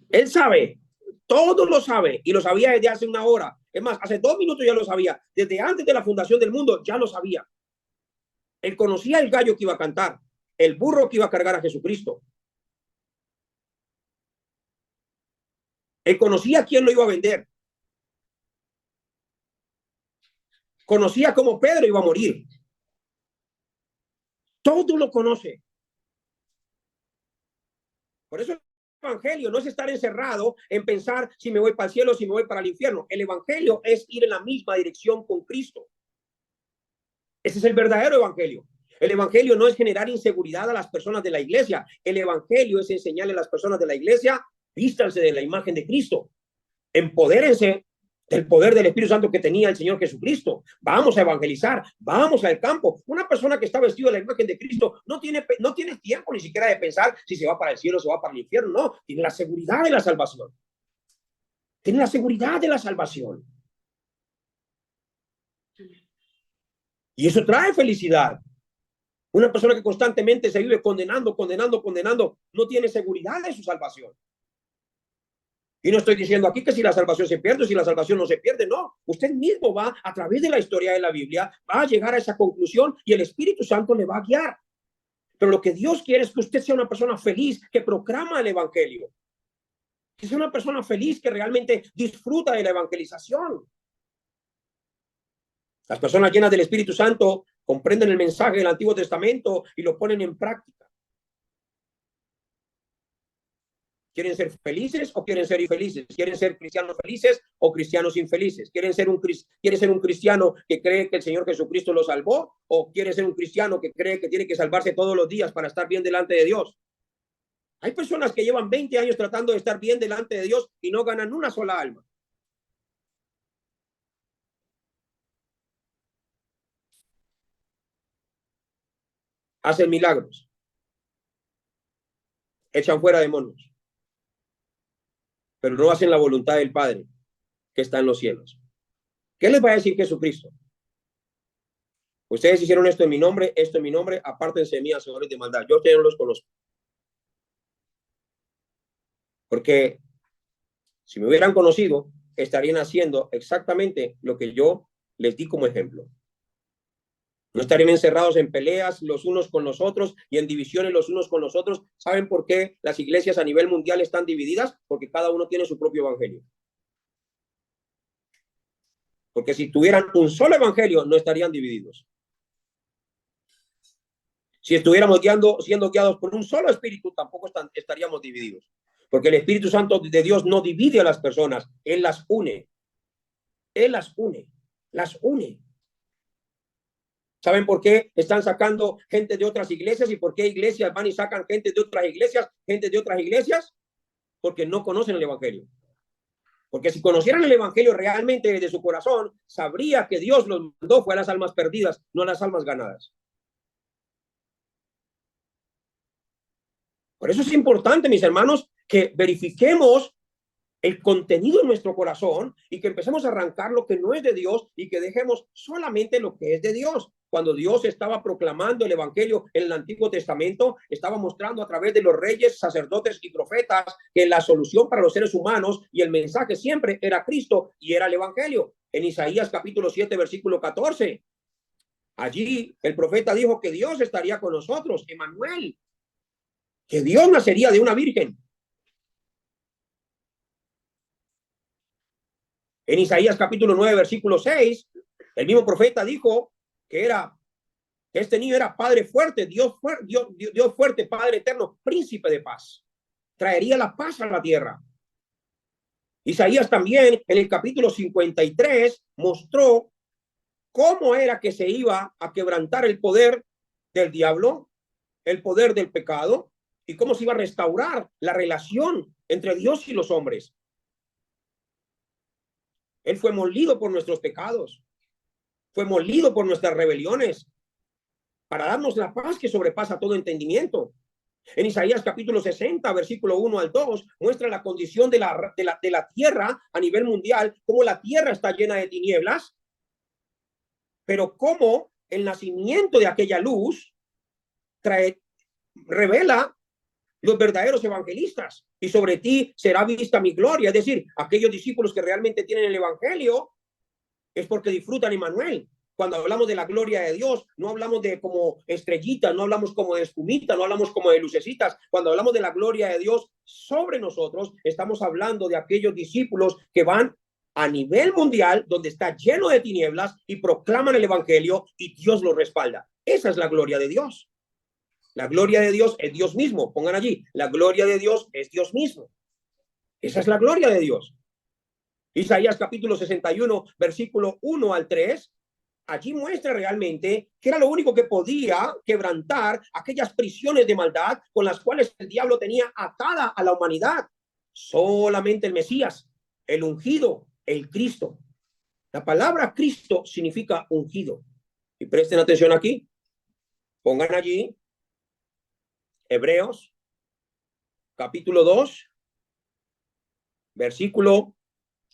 Él sabe, todo lo sabe, y lo sabía desde hace una hora. Es más, hace 2 minutos ya lo sabía. Desde antes de la fundación del mundo ya lo sabía. Él conocía el gallo que iba a cantar, el burro que iba a cargar a Jesucristo. Él conocía quién lo iba a vender. Conocía cómo Pedro iba a morir. Todo lo conoce. Por eso el evangelio no es estar encerrado en pensar si me voy para el cielo o si me voy para el infierno. El evangelio es ir en la misma dirección con Cristo. Ese es el verdadero evangelio. El evangelio no es generar inseguridad a las personas de la iglesia. El evangelio es enseñarle a las personas de la iglesia: vístanse de la imagen de Cristo. Empodérense del poder del Espíritu Santo que tenía el Señor Jesucristo. Vamos a evangelizar, vamos al campo. Una persona que está vestida de la imagen de Cristo no tiene tiempo ni siquiera de pensar si se va para el cielo o se va para el infierno. No, tiene la seguridad de la salvación. Tiene la seguridad de la salvación. Y eso trae felicidad. Una persona que constantemente se vive condenando, no tiene seguridad de su salvación. Y no estoy diciendo aquí que si la salvación se pierde o si la salvación no se pierde, no. Usted mismo va, a través de la historia de la Biblia, va a llegar a esa conclusión y el Espíritu Santo le va a guiar. Pero lo que Dios quiere es que usted sea una persona feliz, que proclama el evangelio. Que sea una persona feliz, que realmente disfruta de la evangelización. Las personas llenas del Espíritu Santo comprenden el mensaje del Antiguo Testamento y lo ponen en práctica. ¿Quieren ser felices o quieren ser infelices? ¿Quieren ser cristianos felices o cristianos infelices? ¿Quieren ser un cristiano que cree que el Señor Jesucristo lo salvó? ¿O quiere ser un cristiano que cree que tiene que salvarse todos los días para estar bien delante de Dios? Hay personas que llevan 20 años tratando de estar bien delante de Dios y no ganan una sola alma. hacen milagros, echan fuera demonios, pero no hacen la voluntad del Padre que está en los cielos. ¿Qué les va a decir Jesucristo? Ustedes hicieron esto en mi nombre, apártense de mí, hacedores de maldad. Yo ustedes no los conozco. Porque si me hubieran conocido, estarían haciendo exactamente lo que yo les di como ejemplo. No estarían encerrados en peleas los unos con los otros y en divisiones los unos con los otros. ¿Saben por qué las iglesias a nivel mundial están divididas? Porque cada uno tiene su propio evangelio. Porque si tuvieran un solo evangelio, no estarían divididos. Si estuviéramos siendo guiados por un solo espíritu, tampoco estaríamos divididos. Porque el Espíritu Santo de Dios no divide a las personas, Él las une. Él las une, las une. ¿Saben por qué están sacando gente de otras iglesias y por qué iglesias van y sacan gente de otras iglesias? Porque no conocen el evangelio. Porque si conocieran el evangelio realmente desde su corazón, sabría que Dios los mandó fue a las almas perdidas, no a las almas ganadas. Por eso es importante, mis hermanos, que verifiquemos el contenido de nuestro corazón y que empecemos a arrancar lo que no es de Dios y que dejemos solamente lo que es de Dios. Cuando Dios estaba proclamando el evangelio en el Antiguo Testamento, estaba mostrando a través de los reyes, sacerdotes y profetas que la solución para los seres humanos y el mensaje siempre era Cristo y era el evangelio. En Isaías capítulo 7, versículo 14, allí el profeta dijo que Dios estaría con nosotros, Emmanuel, que Dios nacería de una virgen. En Isaías capítulo 9, versículo 6, el mismo profeta dijo que este niño era Padre fuerte, Dios fuerte, Padre eterno, príncipe de paz. Traería la paz a la tierra. Isaías también en el capítulo 53 mostró cómo era que se iba a quebrantar el poder del diablo, el poder del pecado, y cómo se iba a restaurar la relación entre Dios y los hombres. Él fue molido por nuestros pecados, fue molido por nuestras rebeliones, para darnos la paz que sobrepasa todo entendimiento. En Isaías capítulo 60, versículo 1 al 2, muestra la condición de la tierra a nivel mundial, cómo la tierra está llena de tinieblas, pero cómo el nacimiento de aquella luz revela los verdaderos evangelistas, y sobre ti será vista mi gloria. Es decir, aquellos discípulos que realmente tienen el evangelio es porque disfrutan Emmanuel. Cuando hablamos de la gloria de Dios, no hablamos de como estrellitas, no hablamos como de espumita, no hablamos como de lucecitas. Cuando hablamos de la gloria de Dios sobre nosotros, estamos hablando de aquellos discípulos que van a nivel mundial, donde está lleno de tinieblas, y proclaman el evangelio y Dios los respalda. Esa es la gloria de Dios. La gloria de Dios es Dios mismo. Pongan allí, la gloria de Dios es Dios mismo. Esa es la gloria de Dios. Isaías capítulo 61, versículo 1 al 3, allí muestra realmente que era lo único que podía quebrantar aquellas prisiones de maldad con las cuales el diablo tenía atada a la humanidad. Solamente el Mesías, el ungido, el Cristo. La palabra Cristo significa ungido. Y presten atención aquí. Pongan allí Hebreos capítulo 2, versículo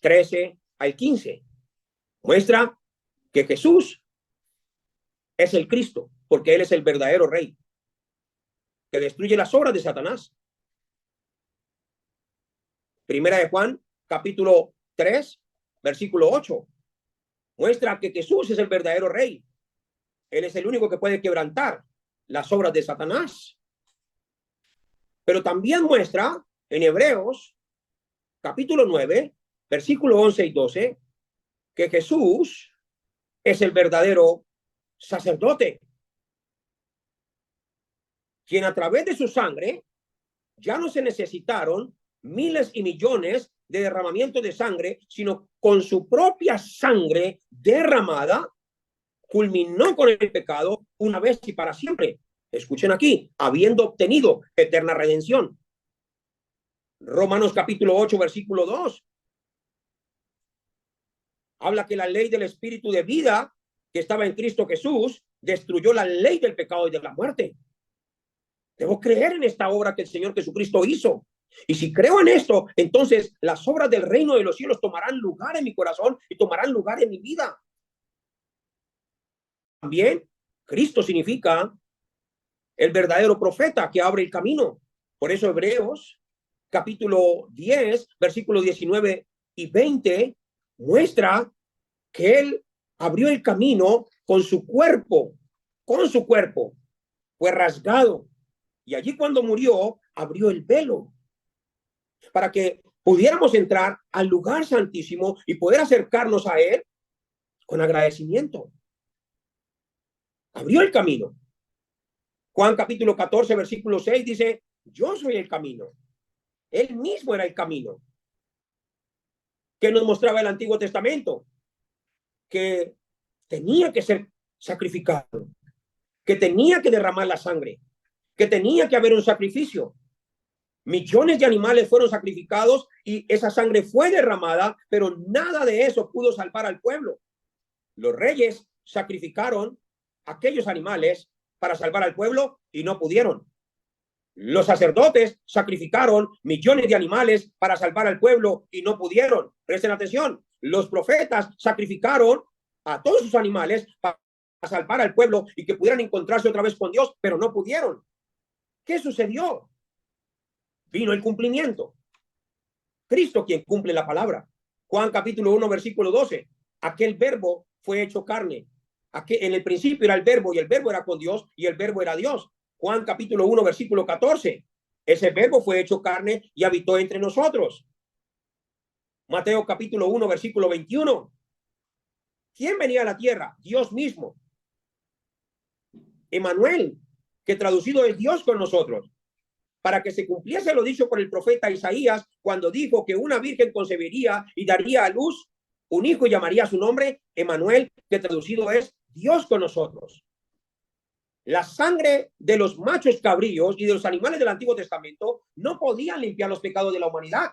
13 al 15. Muestra que Jesús es el Cristo, porque Él es el verdadero Rey, que destruye las obras de Satanás. Primera de Juan, capítulo 3, versículo 8. Muestra que Jesús es el verdadero Rey. Él es el único que puede quebrantar las obras de Satanás. Pero también muestra en Hebreos, capítulo 9, versículo 11 y 12, que Jesús es el verdadero sacerdote, quien a través de su sangre ya no se necesitaron miles y millones de derramamientos de sangre, sino con su propia sangre derramada, culminó con el pecado una vez y para siempre. Escuchen aquí, habiendo obtenido eterna redención. Romanos capítulo 8, versículo 2. Habla que la ley del espíritu de vida que estaba en Cristo Jesús destruyó la ley del pecado y de la muerte. Debo creer en esta obra que el Señor Jesucristo hizo. Y si creo en esto, entonces las obras del reino de los cielos tomarán lugar en mi corazón y tomarán lugar en mi vida. También Cristo significa el verdadero profeta que abre el camino. Por eso Hebreos capítulo 10, versículos 19 y 20 muestra que él abrió el camino con su cuerpo, fue rasgado. Y allí cuando murió, abrió el velo para que pudiéramos entrar al lugar santísimo y poder acercarnos a él con agradecimiento. Abrió el camino. Juan capítulo 14, versículo 6 dice, yo soy el camino. Él mismo era el camino. Que nos mostraba el Antiguo Testamento, que tenía que ser sacrificado, que tenía que derramar la sangre, que tenía que haber un sacrificio. Millones de animales fueron sacrificados y esa sangre fue derramada, pero nada de eso pudo salvar al pueblo. Los reyes sacrificaron aquellos animales para salvar al pueblo y no pudieron. Los sacerdotes sacrificaron millones de animales para salvar al pueblo y no pudieron. Presten atención. Los profetas sacrificaron a todos sus animales para salvar al pueblo y que pudieran encontrarse otra vez con Dios, pero no pudieron. ¿Qué sucedió? Vino el cumplimiento. Cristo quien cumple la palabra. Juan capítulo 1, versículo 12. Aquel verbo fue hecho carne. En el principio era el verbo y el verbo era con Dios y el verbo era Dios. Juan capítulo 1, versículo 14. Ese verbo fue hecho carne y habitó entre nosotros. Mateo capítulo 1, versículo 21. ¿Quién venía a la tierra? Dios mismo. Emmanuel, que traducido es Dios con nosotros, para que se cumpliese lo dicho por el profeta Isaías cuando dijo que una virgen concebiría y daría a luz un hijo y llamaría su nombre Emmanuel, que traducido es Dios con nosotros. La sangre de los machos cabríos y de los animales del Antiguo Testamento no podían limpiar los pecados de la humanidad.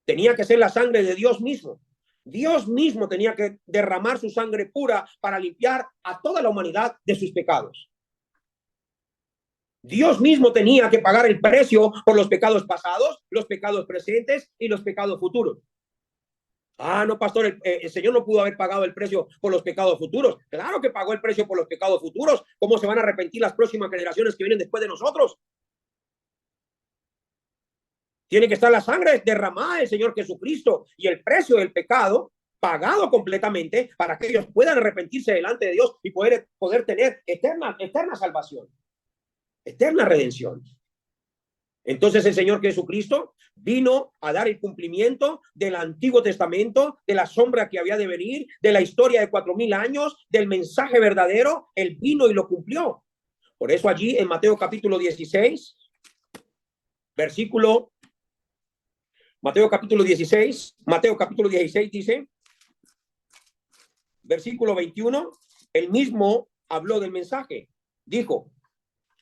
Tenía que ser la sangre de Dios mismo. Dios mismo tenía que derramar su sangre pura para limpiar a toda la humanidad de sus pecados. Dios mismo tenía que pagar el precio por los pecados pasados, los pecados presentes y los pecados futuros. Ah, no, pastor, el Señor no pudo haber pagado el precio por los pecados futuros. Claro que pagó el precio por los pecados futuros. ¿Cómo se van a arrepentir las próximas generaciones que vienen después de nosotros? Tiene que estar la sangre derramada del Señor Jesucristo y el precio del pecado pagado completamente para que ellos puedan arrepentirse delante de Dios y poder tener eterna salvación, eterna redención. Entonces el Señor Jesucristo vino a dar el cumplimiento del Antiguo Testamento, de la sombra que había de venir, de la historia de 4000 años, del mensaje verdadero. Él vino y lo cumplió. Por eso allí en Mateo capítulo 16, Mateo capítulo 16 dice, versículo 21, él mismo habló del mensaje. Dijo,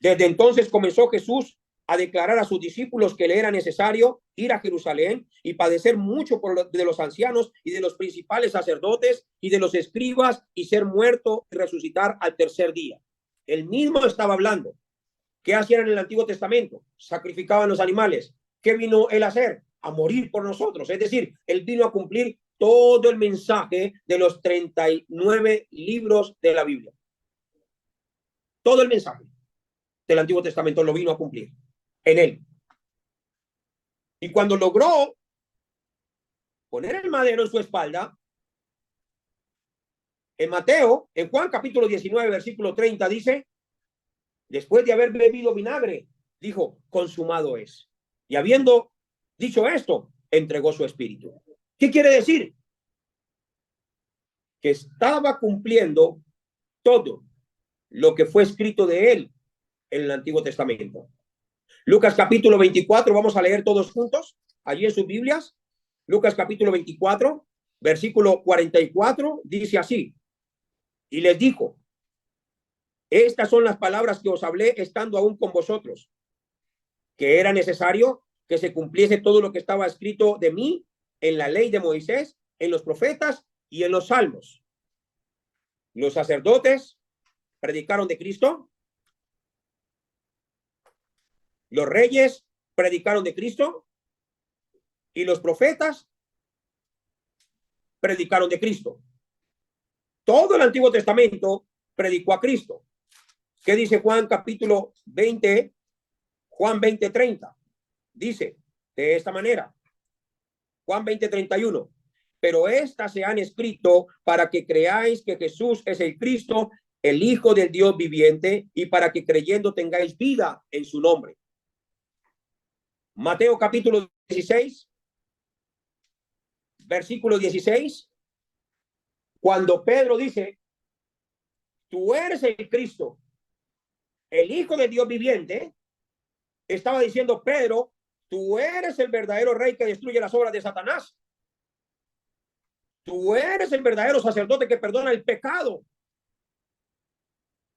desde entonces comenzó Jesús a declarar a sus discípulos que le era necesario ir a Jerusalén y padecer mucho de los ancianos y de los principales sacerdotes y de los escribas y ser muerto y resucitar al tercer día. Él mismo estaba hablando. ¿Qué hacían en el Antiguo Testamento? Sacrificaban los animales. ¿Qué vino él a hacer? A morir por nosotros. Es decir, él vino a cumplir todo el mensaje de los 39 libros de la Biblia. Todo el mensaje del Antiguo Testamento lo vino a cumplir en él. Y cuando logró poner el madero en su espalda, en Juan capítulo 19, versículo 30 dice, después de haber bebido vinagre, dijo, consumado es. Y habiendo dicho esto, entregó su espíritu. ¿Qué quiere decir? Que estaba cumpliendo todo lo que fue escrito de él en el Antiguo Testamento. Lucas capítulo 24, vamos a leer todos juntos, allí en sus Biblias. Lucas capítulo 24, versículo 44, dice así, y les dijo, estas son las palabras que os hablé estando aún con vosotros, que era necesario que se cumpliese todo lo que estaba escrito de mí en la ley de Moisés, en los profetas y en los salmos. Los sacerdotes predicaron de Cristo. Los reyes predicaron de Cristo. Y los profetas predicaron de Cristo. Todo el Antiguo Testamento predicó a Cristo. ¿Qué dice Juan capítulo 20? Juan 20:30. Dice de esta manera. Juan 20:31. Pero estas se han escrito para que creáis que Jesús es el Cristo, el Hijo del Dios viviente, y para que creyendo tengáis vida en su nombre. Mateo capítulo 16, versículo 16. Cuando Pedro dice, tú eres el Cristo, el Hijo del Dios viviente, estaba diciendo Pedro, tú eres el verdadero rey que destruye las obras de Satanás. Tú eres el verdadero sacerdote que perdona el pecado.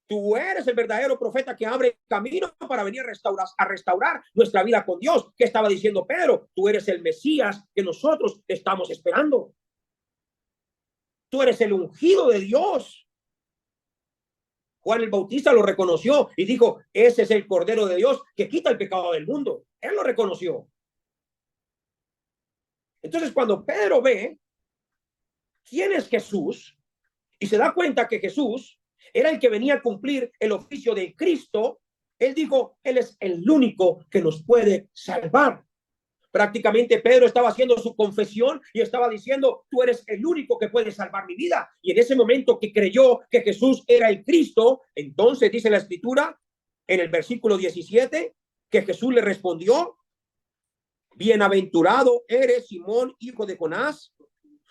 Tú eres el verdadero profeta que abre camino para venir a restaurar nuestra vida con Dios. ¿Qué estaba diciendo Pedro? Tú eres el Mesías que nosotros estamos esperando. Tú eres el ungido de Dios. Juan el Bautista lo reconoció y dijo, ese es el Cordero de Dios que quita el pecado del mundo. Él lo reconoció. Entonces, cuando Pedro ve quién es Jesús y se da cuenta que Jesús era el que venía a cumplir el oficio de Cristo, él dijo, él es el único que nos puede salvar. Prácticamente Pedro estaba haciendo su confesión y estaba diciendo, tú eres el único que puede salvar mi vida. Y en ese momento que creyó que Jesús era el Cristo, entonces dice la Escritura en el versículo 17, que Jesús le respondió, bienaventurado eres, Simón, hijo de Jonás,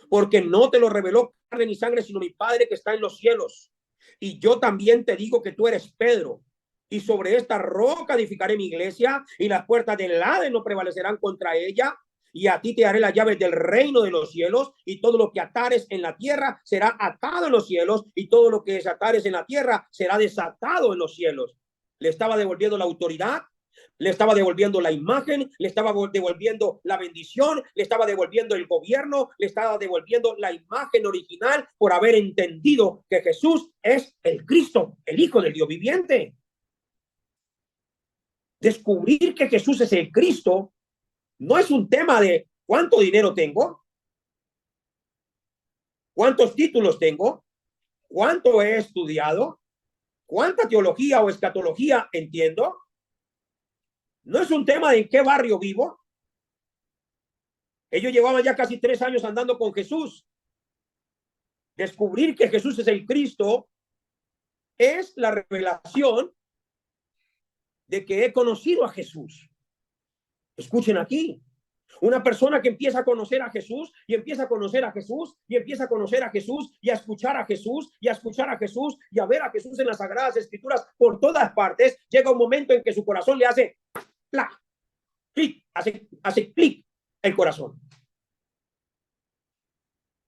porque no te lo reveló carne ni sangre, sino mi Padre que está en los cielos. Y yo también te digo que tú eres Pedro, y sobre esta roca edificaré mi iglesia, y las puertas del Hades no prevalecerán contra ella. Y a ti te daré las llaves del reino de los cielos, y todo lo que atares en la tierra será atado en los cielos, y todo lo que desatares en la tierra será desatado en los cielos. Le estaba devolviendo la autoridad, le estaba devolviendo la imagen, le estaba devolviendo la bendición, le estaba devolviendo el gobierno, le estaba devolviendo la imagen original por haber entendido que Jesús es el Cristo, el Hijo del Dios viviente. Descubrir que Jesús es el Cristo no es un tema de cuánto dinero tengo, cuántos títulos tengo, cuánto he estudiado, cuánta teología o escatología entiendo. No es un tema de en qué barrio vivo. Ellos llevaban ya casi 3 años andando con Jesús. Descubrir que Jesús es el Cristo es la revelación de que he conocido a Jesús. Escuchen aquí. Una persona que empieza a conocer a Jesús y empieza a conocer a Jesús y empieza a conocer a Jesús y a escuchar a Jesús y a escuchar a Jesús y a ver a Jesús en las Sagradas Escrituras por todas partes, llega un momento en que su corazón le hace clic, hace clic el corazón.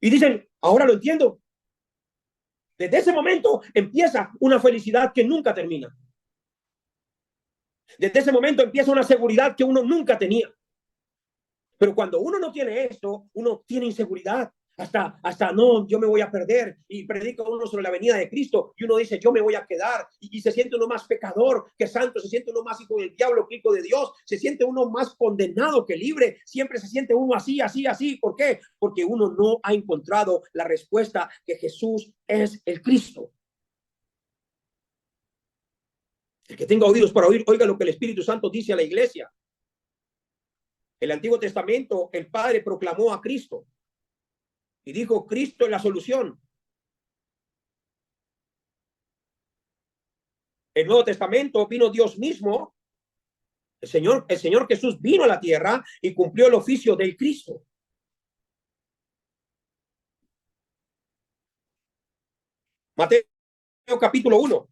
Y dicen, ahora lo entiendo. Desde ese momento empieza una felicidad que nunca termina. Desde ese momento empieza una seguridad que uno nunca tenía. Pero cuando uno no tiene esto, uno tiene inseguridad. Hasta no, yo me voy a perder. Y predica uno sobre la venida de Cristo y uno dice, yo me voy a quedar. Y se siente uno más pecador que santo, se siente uno más hijo del diablo que hijo de Dios, se siente uno más condenado que libre. Siempre se siente uno así. ¿Por qué? Porque uno no ha encontrado la respuesta que Jesús es el Cristo. El que tenga oídos para oír, oiga lo que el Espíritu Santo dice a la iglesia. El Antiguo Testamento, el Padre proclamó a Cristo y dijo, Cristo es la solución. El Nuevo Testamento vino Dios mismo, el Señor Jesús vino a la tierra y cumplió el oficio del Cristo. Mateo capítulo 1.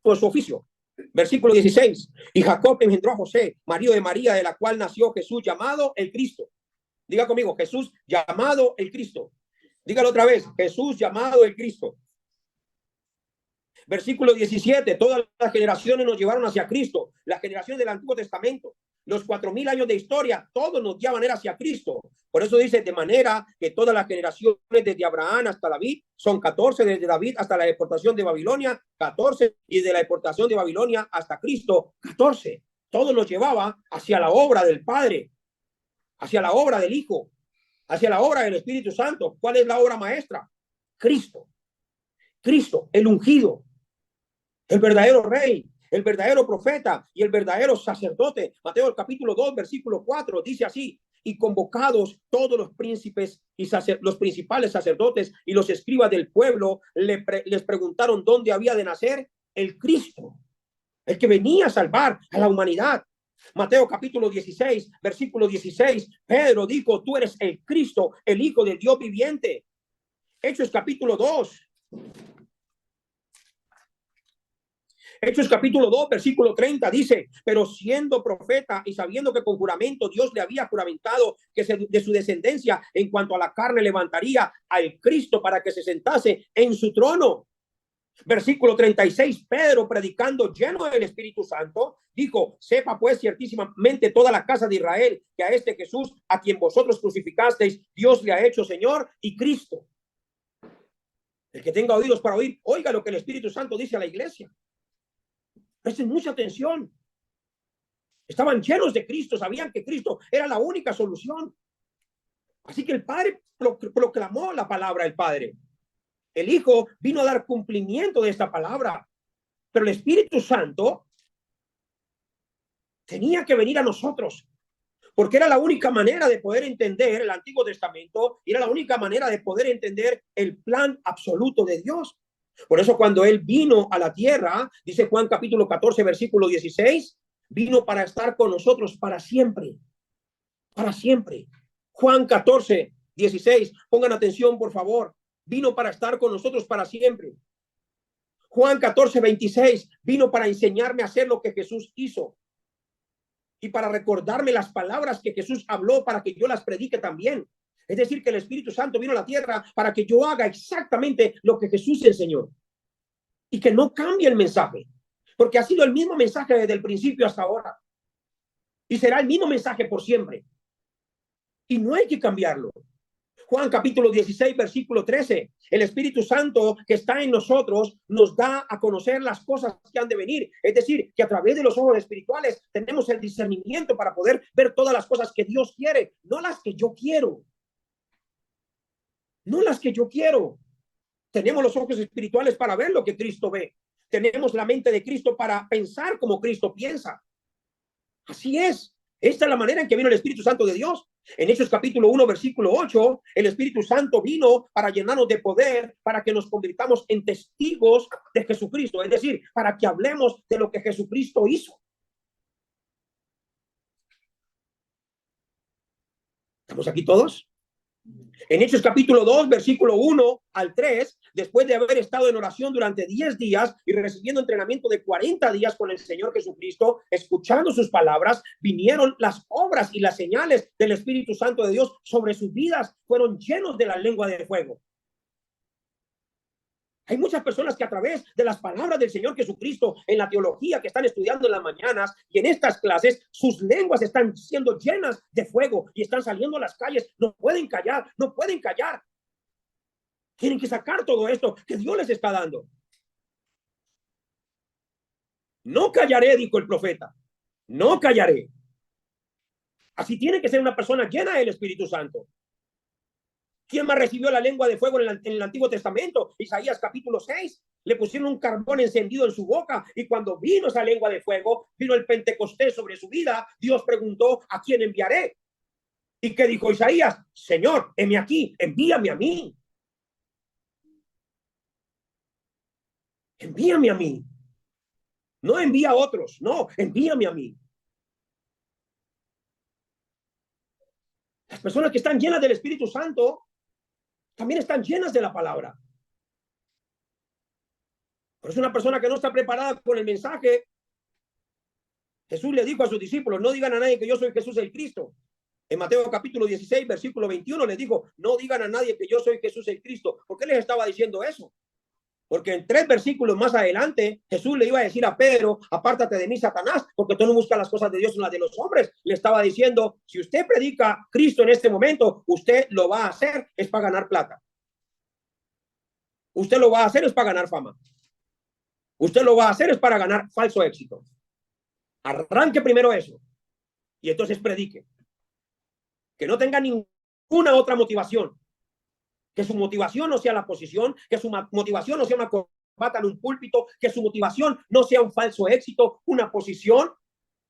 Por su oficio. Versículo 16. Y Jacob engendró a José, marido de María, de la cual nació Jesús llamado el Cristo. Diga conmigo, Jesús llamado el Cristo. Dígalo otra vez, Jesús llamado el Cristo. Versículo 17, todas las generaciones nos llevaron hacia Cristo. Las generaciones del Antiguo Testamento, los 4000 años de historia, todos nos llevan hacia Cristo. Por eso dice, de manera que todas las generaciones desde Abraham hasta David son 14, desde David hasta la deportación de Babilonia, 14, y de la deportación de Babilonia hasta Cristo, 14. Todo nos llevaba hacia la obra del Padre, hacia la obra del Hijo, hacia la obra del Espíritu Santo. ¿Cuál es la obra maestra? Cristo. Cristo, el ungido, el verdadero rey, el verdadero profeta y el verdadero sacerdote. Mateo el capítulo 2, versículo 4 dice así: y convocados todos los príncipes y los principales sacerdotes y los escribas del pueblo, les preguntaron dónde había de nacer el Cristo, el que venía a salvar a la humanidad. Mateo capítulo 16, versículo 16, Pedro dijo, tú eres el Cristo, el Hijo del Dios viviente. Hechos capítulo 2. Hechos capítulo 2, versículo 30 dice, pero siendo profeta y sabiendo que con juramento Dios le había juramentado que de su descendencia en cuanto a la carne levantaría al Cristo para que se sentase en su trono. Versículo 36, Pedro predicando lleno del Espíritu Santo, dijo, sepa pues ciertísimamente toda la casa de Israel que a este Jesús, a quien vosotros crucificasteis, Dios le ha hecho Señor y Cristo. El que tenga oídos para oír, oiga lo que el Espíritu Santo dice a la iglesia. Presten mucha atención. Estaban llenos de Cristo, sabían que Cristo era la única solución. Así que el Padre proclamó la palabra del Padre. El Hijo vino a dar cumplimiento de esta palabra, pero el Espíritu Santo tenía que venir a nosotros, porque era la única manera de poder entender el Antiguo Testamento, y era la única manera de poder entender el plan absoluto de Dios. Por eso cuando Él vino a la tierra, dice Juan capítulo 14, versículo 16, vino para estar con nosotros para siempre, para siempre. Juan 14, 16, pongan atención por favor, vino para estar con nosotros para siempre. Juan 14, 26, vino para enseñarme a hacer lo que Jesús hizo y para recordarme las palabras que Jesús habló para que yo las predique también. Es decir, que el Espíritu Santo vino a la tierra para que yo haga exactamente lo que Jesús enseñó y que no cambie el mensaje, porque ha sido el mismo mensaje desde el principio hasta ahora y será el mismo mensaje por siempre y no hay que cambiarlo. Juan capítulo 16, versículo 13, el Espíritu Santo que está en nosotros nos da a conocer las cosas que han de venir. Es decir, que a través de los ojos espirituales tenemos el discernimiento para poder ver todas las cosas que Dios quiere, no las que yo quiero. No las que yo quiero. Tenemos los ojos espirituales para ver lo que Cristo ve. Tenemos la mente de Cristo para pensar como Cristo piensa. Así es. Esta es la manera en que vino el Espíritu Santo de Dios. En Hechos capítulo 1, versículo 8, el Espíritu Santo vino para llenarnos de poder, para que nos convirtamos en testigos de Jesucristo. Es decir, para que hablemos de lo que Jesucristo hizo. ¿Estamos aquí todos? En Hechos capítulo 2, versículo 1 al 3, después de haber estado en oración durante 10 días y recibiendo entrenamiento de 40 días con el Señor Jesucristo, escuchando sus palabras, vinieron las obras y las señales del Espíritu Santo de Dios sobre sus vidas, fueron llenos de la lengua de fuego. Hay muchas personas que a través de las palabras del Señor Jesucristo en la teología que están estudiando en las mañanas y en estas clases, sus lenguas están siendo llenas de fuego y están saliendo a las calles. No pueden callar, no pueden callar. Tienen que sacar todo esto que Dios les está dando. No callaré, dijo el profeta. No callaré. Así tiene que ser una persona llena del Espíritu Santo. ¿Quién más recibió la lengua de fuego en el Antiguo Testamento? Isaías capítulo 6. Le pusieron un carbón encendido en su boca y cuando vino esa lengua de fuego, vino el Pentecostés sobre su vida. Dios preguntó, ¿a quién enviaré? ¿Y qué dijo Isaías? Señor, heme aquí, envíame a mí. Envíame a mí. No envía a otros, no, envíame a mí. Las personas que están llenas del Espíritu Santo también están llenas de la palabra. Pero es una persona que no está preparada con el mensaje. Jesús le dijo a sus discípulos, no digan a nadie que yo soy Jesús el Cristo. En Mateo capítulo 16, versículo 21, les dijo, no digan a nadie que yo soy Jesús el Cristo. ¿Por qué les estaba diciendo eso? Porque en 3 versículos más adelante, Jesús le iba a decir a Pedro, apártate de mí, Satanás, porque tú no buscas las cosas de Dios, sino las de los hombres. Le estaba diciendo, si usted predica a Cristo en este momento, usted lo va a hacer, es para ganar plata. Usted lo va a hacer, es para ganar fama. Usted lo va a hacer, es para ganar falso éxito. Arranque primero eso. Y entonces predique. Que no tenga ninguna otra motivación. Que su motivación no sea la posición, que su motivación no sea una corbata en un púlpito, que su motivación no sea un falso éxito, una posición,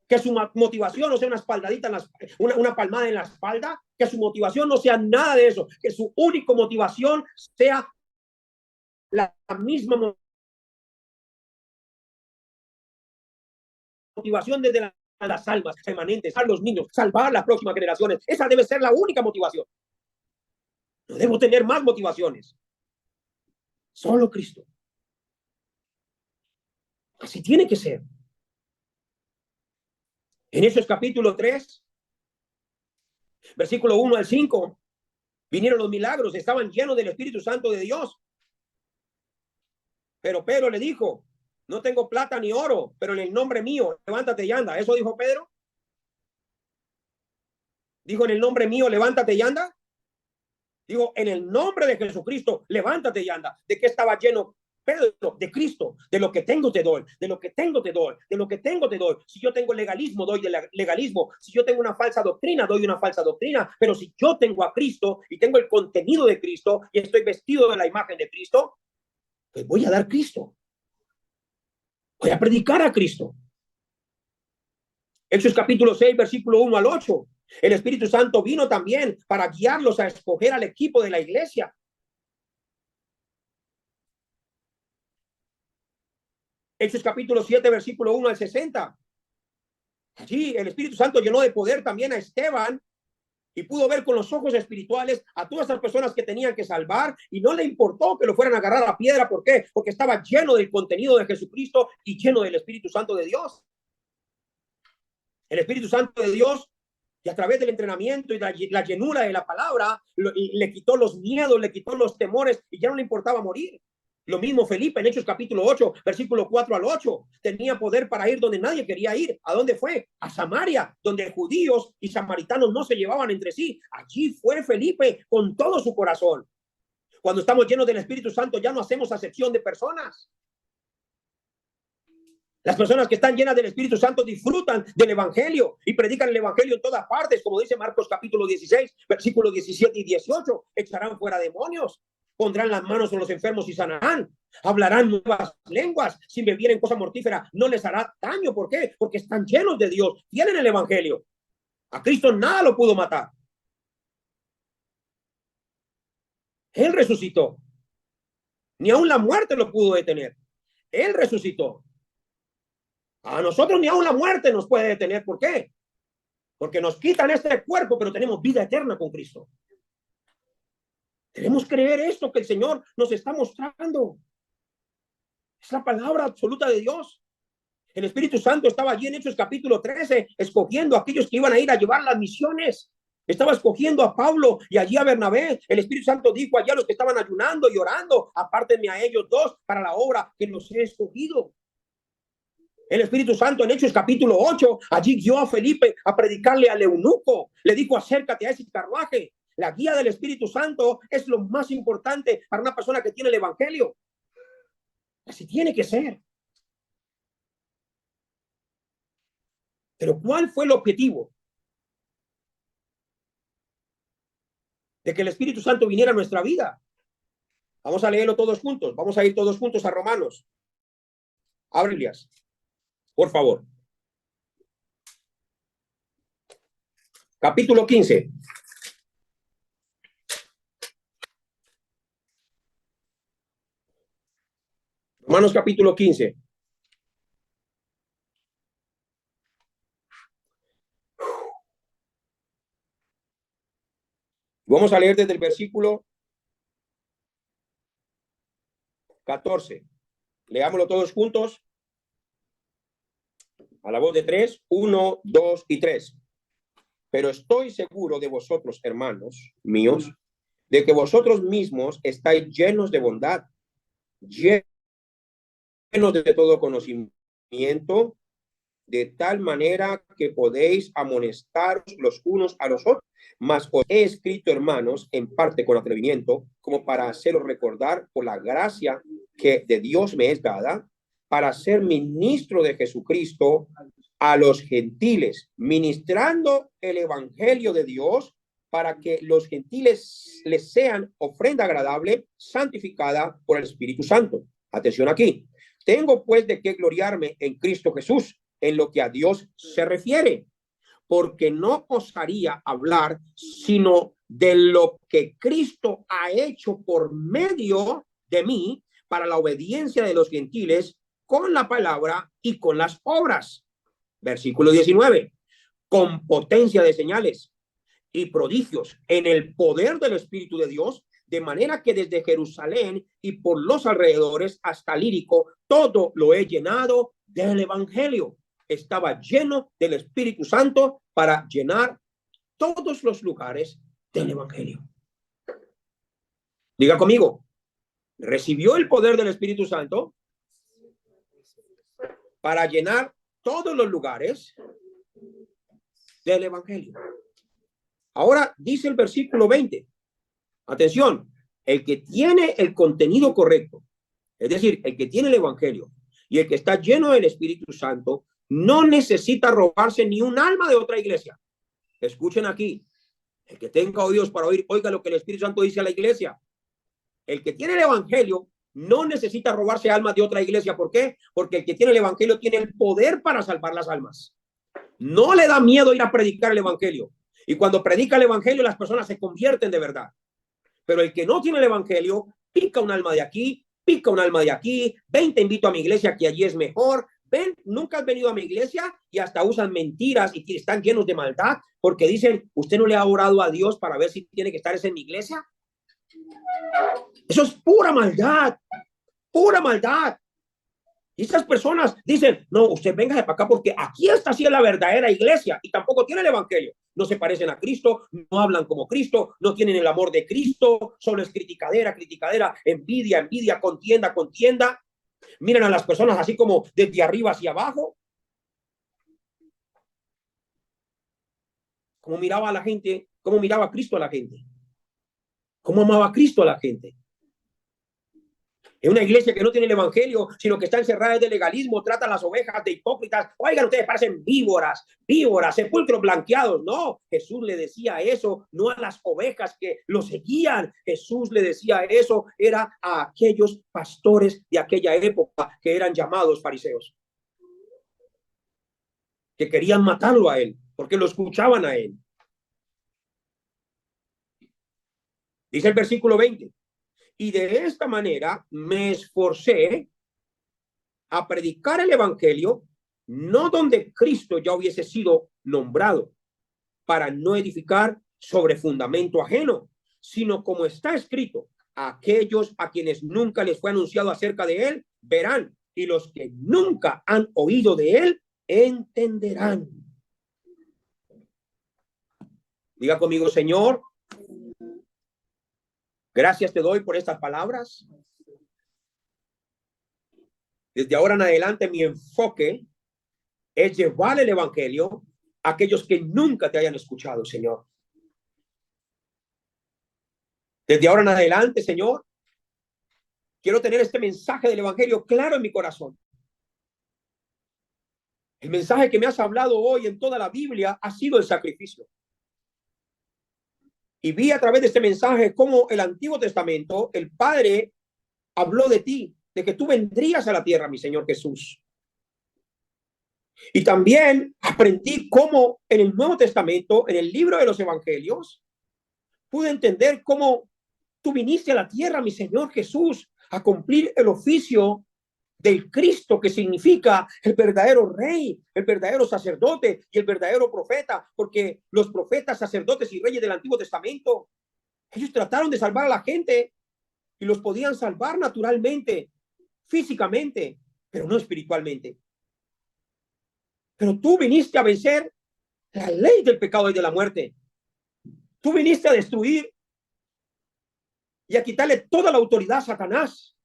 que su motivación no sea una espaldadita, una palmada en la espalda, que su motivación no sea nada de eso, que su única motivación sea la misma motivación desde las almas remanentes, a los niños, salvar las próximas generaciones. Esa debe ser la única motivación. No debo tener más motivaciones. Solo Cristo. Así tiene que ser. En Hechos capítulo 3, versículo 1 al 5, vinieron los milagros, estaban llenos del Espíritu Santo de Dios. Pero Pedro le dijo, no tengo plata ni oro, pero en el nombre mío, levántate y anda. ¿Eso dijo Pedro? Dijo, en el nombre mío, levántate y anda. Digo, en el nombre de Jesucristo, levántate y anda. ¿De qué estaba lleno Pedro? De Cristo. De lo que tengo te doy, de lo que tengo te doy, de lo que tengo te doy. Si yo tengo legalismo, doy de legalismo. Si yo tengo una falsa doctrina, doy una falsa doctrina. Pero si yo tengo a Cristo y tengo el contenido de Cristo y estoy vestido de la imagen de Cristo, pues voy a dar Cristo. Voy a predicar a Cristo. Hechos capítulo 6, versículo 1 al 8. El Espíritu Santo vino también para guiarlos a escoger al equipo de la iglesia. Hechos capítulo 7, versículo 1 al 60. Allí el Espíritu Santo llenó de poder también a Esteban y pudo ver con los ojos espirituales a todas las personas que tenían que salvar y no le importó que lo fueran a agarrar a piedra. ¿Por qué? Porque estaba lleno del contenido de Jesucristo y lleno del Espíritu Santo de Dios. El Espíritu Santo de Dios, y a través del entrenamiento y la llenura de la palabra, le quitó los miedos, le quitó los temores y ya no le importaba morir. Lo mismo Felipe en Hechos capítulo 8, versículo 4 al 8. Tenía poder para ir donde nadie quería ir. ¿A dónde fue? A Samaria, donde judíos y samaritanos no se llevaban entre sí. Allí fue Felipe con todo su corazón. Cuando estamos llenos del Espíritu Santo ya no hacemos acepción de personas. Las personas que están llenas del Espíritu Santo disfrutan del Evangelio y predican el Evangelio en todas partes, como dice Marcos capítulo 16, versículos 17 y 18. Echarán fuera demonios, pondrán las manos en los enfermos y sanarán, hablarán nuevas lenguas, si bebieren cosa mortífera no les hará daño. ¿Por qué? Porque están llenos de Dios, tienen el Evangelio. A Cristo nada lo pudo matar. Él resucitó. Ni aun la muerte lo pudo detener. Él resucitó. A nosotros ni aun la muerte nos puede detener. ¿Por qué? Porque nos quitan este cuerpo, pero tenemos vida eterna con Cristo. Debemos creer esto que el Señor nos está mostrando. Es la palabra absoluta de Dios. El Espíritu Santo estaba allí en Hechos capítulo 13, escogiendo a aquellos que iban a ir a llevar las misiones. Estaba escogiendo a Pablo y allí a Bernabé. El Espíritu Santo dijo allá a los que estaban ayunando y orando, apártenme a ellos dos para la obra que los he escogido. El Espíritu Santo en Hechos capítulo 8, allí guió a Felipe a predicarle al eunuco. Le dijo, acércate a ese carruaje. La guía del Espíritu Santo es lo más importante para una persona que tiene el Evangelio. Así tiene que ser. Pero ¿cuál fue el objetivo de que el Espíritu Santo viniera a nuestra vida? Vamos a leerlo todos juntos. Vamos a ir todos juntos a Romanos. Abrilas, por favor. Capítulo 15. Romanos capítulo 15. Vamos a leer desde el versículo 14. Leámoslo todos juntos. A la voz de 3, 1, 2 y 3. Pero estoy seguro de vosotros, hermanos míos, de que vosotros mismos estáis llenos de bondad, llenos de todo conocimiento, de tal manera que podéis amonestaros los unos a los otros. Mas os he escrito, hermanos, en parte con atrevimiento, como para haceros recordar por la gracia que de Dios me es dada, para ser ministro de Jesucristo a los gentiles, ministrando el evangelio de Dios, para que los gentiles les sean ofrenda agradable, santificada por el Espíritu Santo. Atención aquí. Tengo pues de qué gloriarme en Cristo Jesús, en lo que a Dios se refiere, porque no osaría hablar sino de lo que Cristo ha hecho por medio de mí para la obediencia de los gentiles con la palabra y con las obras. Versículo 19. Con potencia de señales y prodigios en el poder del Espíritu de Dios, de manera que desde Jerusalén y por los alrededores hasta Lírico, todo lo he llenado del Evangelio. Estaba lleno del Espíritu Santo para llenar todos los lugares del Evangelio. Diga conmigo, recibió el poder del Espíritu Santo para llenar todos los lugares del Evangelio. Ahora dice el versículo 20. Atención, el que tiene el contenido correcto, es decir, el que tiene el Evangelio y el que está lleno del Espíritu Santo, no necesita robarse ni un alma de otra iglesia. Escuchen aquí, el que tenga oídos para oír, oiga lo que el Espíritu Santo dice a la iglesia. El que tiene el Evangelio no necesita robarse almas de otra iglesia. ¿Por qué? Porque el que tiene el Evangelio tiene el poder para salvar las almas. No le da miedo ir a predicar el Evangelio. Y cuando predica el Evangelio, las personas se convierten de verdad. Pero el que no tiene el Evangelio, pica un alma de aquí, pica un alma de aquí, ven, te invito a mi iglesia que allí es mejor, ven, nunca has venido a mi iglesia, y hasta usan mentiras y están llenos de maldad porque dicen, usted no le ha orado a Dios para ver si tiene que estar en mi iglesia. Eso es pura maldad, pura maldad. Y esas personas dicen, no, usted venga de para acá porque aquí está así la verdadera iglesia y tampoco tiene el Evangelio. No se parecen a Cristo, no hablan como Cristo, no tienen el amor de Cristo, solo es criticadera, criticadera, envidia, envidia, contienda, contienda. Miran a las personas así como desde arriba hacia abajo. Como miraba a la gente, cómo miraba a Cristo a la gente, cómo amaba a Cristo a la gente. Es una iglesia que no tiene el Evangelio, sino que está encerrada de legalismo, trata a las ovejas de hipócritas. Oigan, ustedes parecen víboras, víboras, sepulcros blanqueados. No, Jesús le decía eso, no a las ovejas que lo seguían. Jesús le decía eso, era a aquellos pastores de aquella época que eran llamados fariseos, que querían matarlo a él, porque lo escuchaban a él. Dice el versículo 20. Y de esta manera me esforcé a predicar el Evangelio, no donde Cristo ya hubiese sido nombrado, para no edificar sobre fundamento ajeno, sino como está escrito, aquellos a quienes nunca les fue anunciado acerca de él, verán, y los que nunca han oído de él, entenderán. Diga conmigo, Señor, gracias te doy por estas palabras. Desde ahora en adelante mi enfoque es llevar el Evangelio a aquellos que nunca te hayan escuchado, Señor. Desde ahora en adelante, Señor, quiero tener este mensaje del Evangelio claro en mi corazón. El mensaje que me has hablado hoy en toda la Biblia ha sido el sacrificio. Y vi a través de este mensaje cómo el Antiguo Testamento, el Padre habló de ti, de que tú vendrías a la tierra, mi Señor Jesús. Y también aprendí cómo en el Nuevo Testamento, en el libro de los Evangelios, pude entender cómo tú viniste a la tierra, mi Señor Jesús, a cumplir el oficio del Cristo, que significa el verdadero rey, el verdadero sacerdote y el verdadero profeta, porque los profetas, sacerdotes y reyes del Antiguo Testamento, ellos trataron de salvar a la gente y los podían salvar naturalmente, físicamente, pero no espiritualmente. Pero tú viniste a vencer la ley del pecado y de la muerte. Tú viniste a destruir y a quitarle toda la autoridad a Satanás.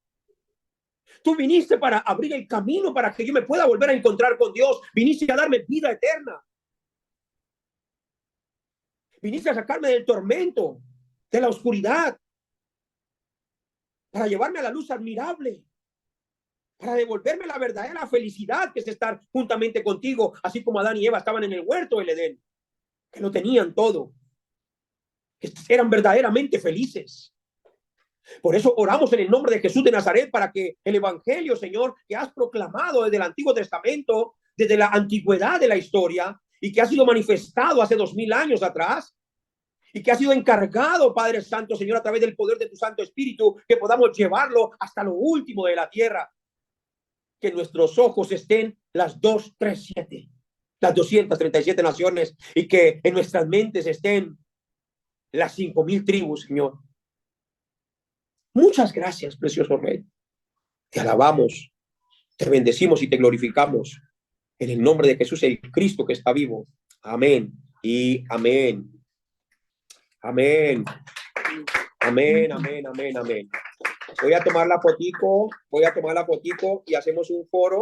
Tú viniste para abrir el camino para que yo me pueda volver a encontrar con Dios. Viniste a darme vida eterna. Viniste a sacarme del tormento, de la oscuridad, para llevarme a la luz admirable, para devolverme la verdadera felicidad que es estar juntamente contigo, así como Adán y Eva estaban en el huerto del Edén, que lo tenían todo, que eran verdaderamente felices. Por eso oramos en el nombre de Jesús de Nazaret para que el evangelio, Señor, que has proclamado desde el Antiguo Testamento, desde la antigüedad de la historia y que ha sido manifestado hace 2000 años atrás y que ha sido encargado, Padre Santo, Señor, a través del poder de tu Santo Espíritu, que podamos llevarlo hasta lo último de la tierra. Que nuestros ojos estén las 237, las 237 naciones y que en nuestras mentes estén las 5000 tribus, Señor. Muchas gracias, precioso Rey. Te alabamos, te bendecimos y te glorificamos en el nombre de Jesús, el Cristo que está vivo. Amén y amén. Amén. Amén, amén, amén, amén. Voy a tomar la fotico y hacemos un foro.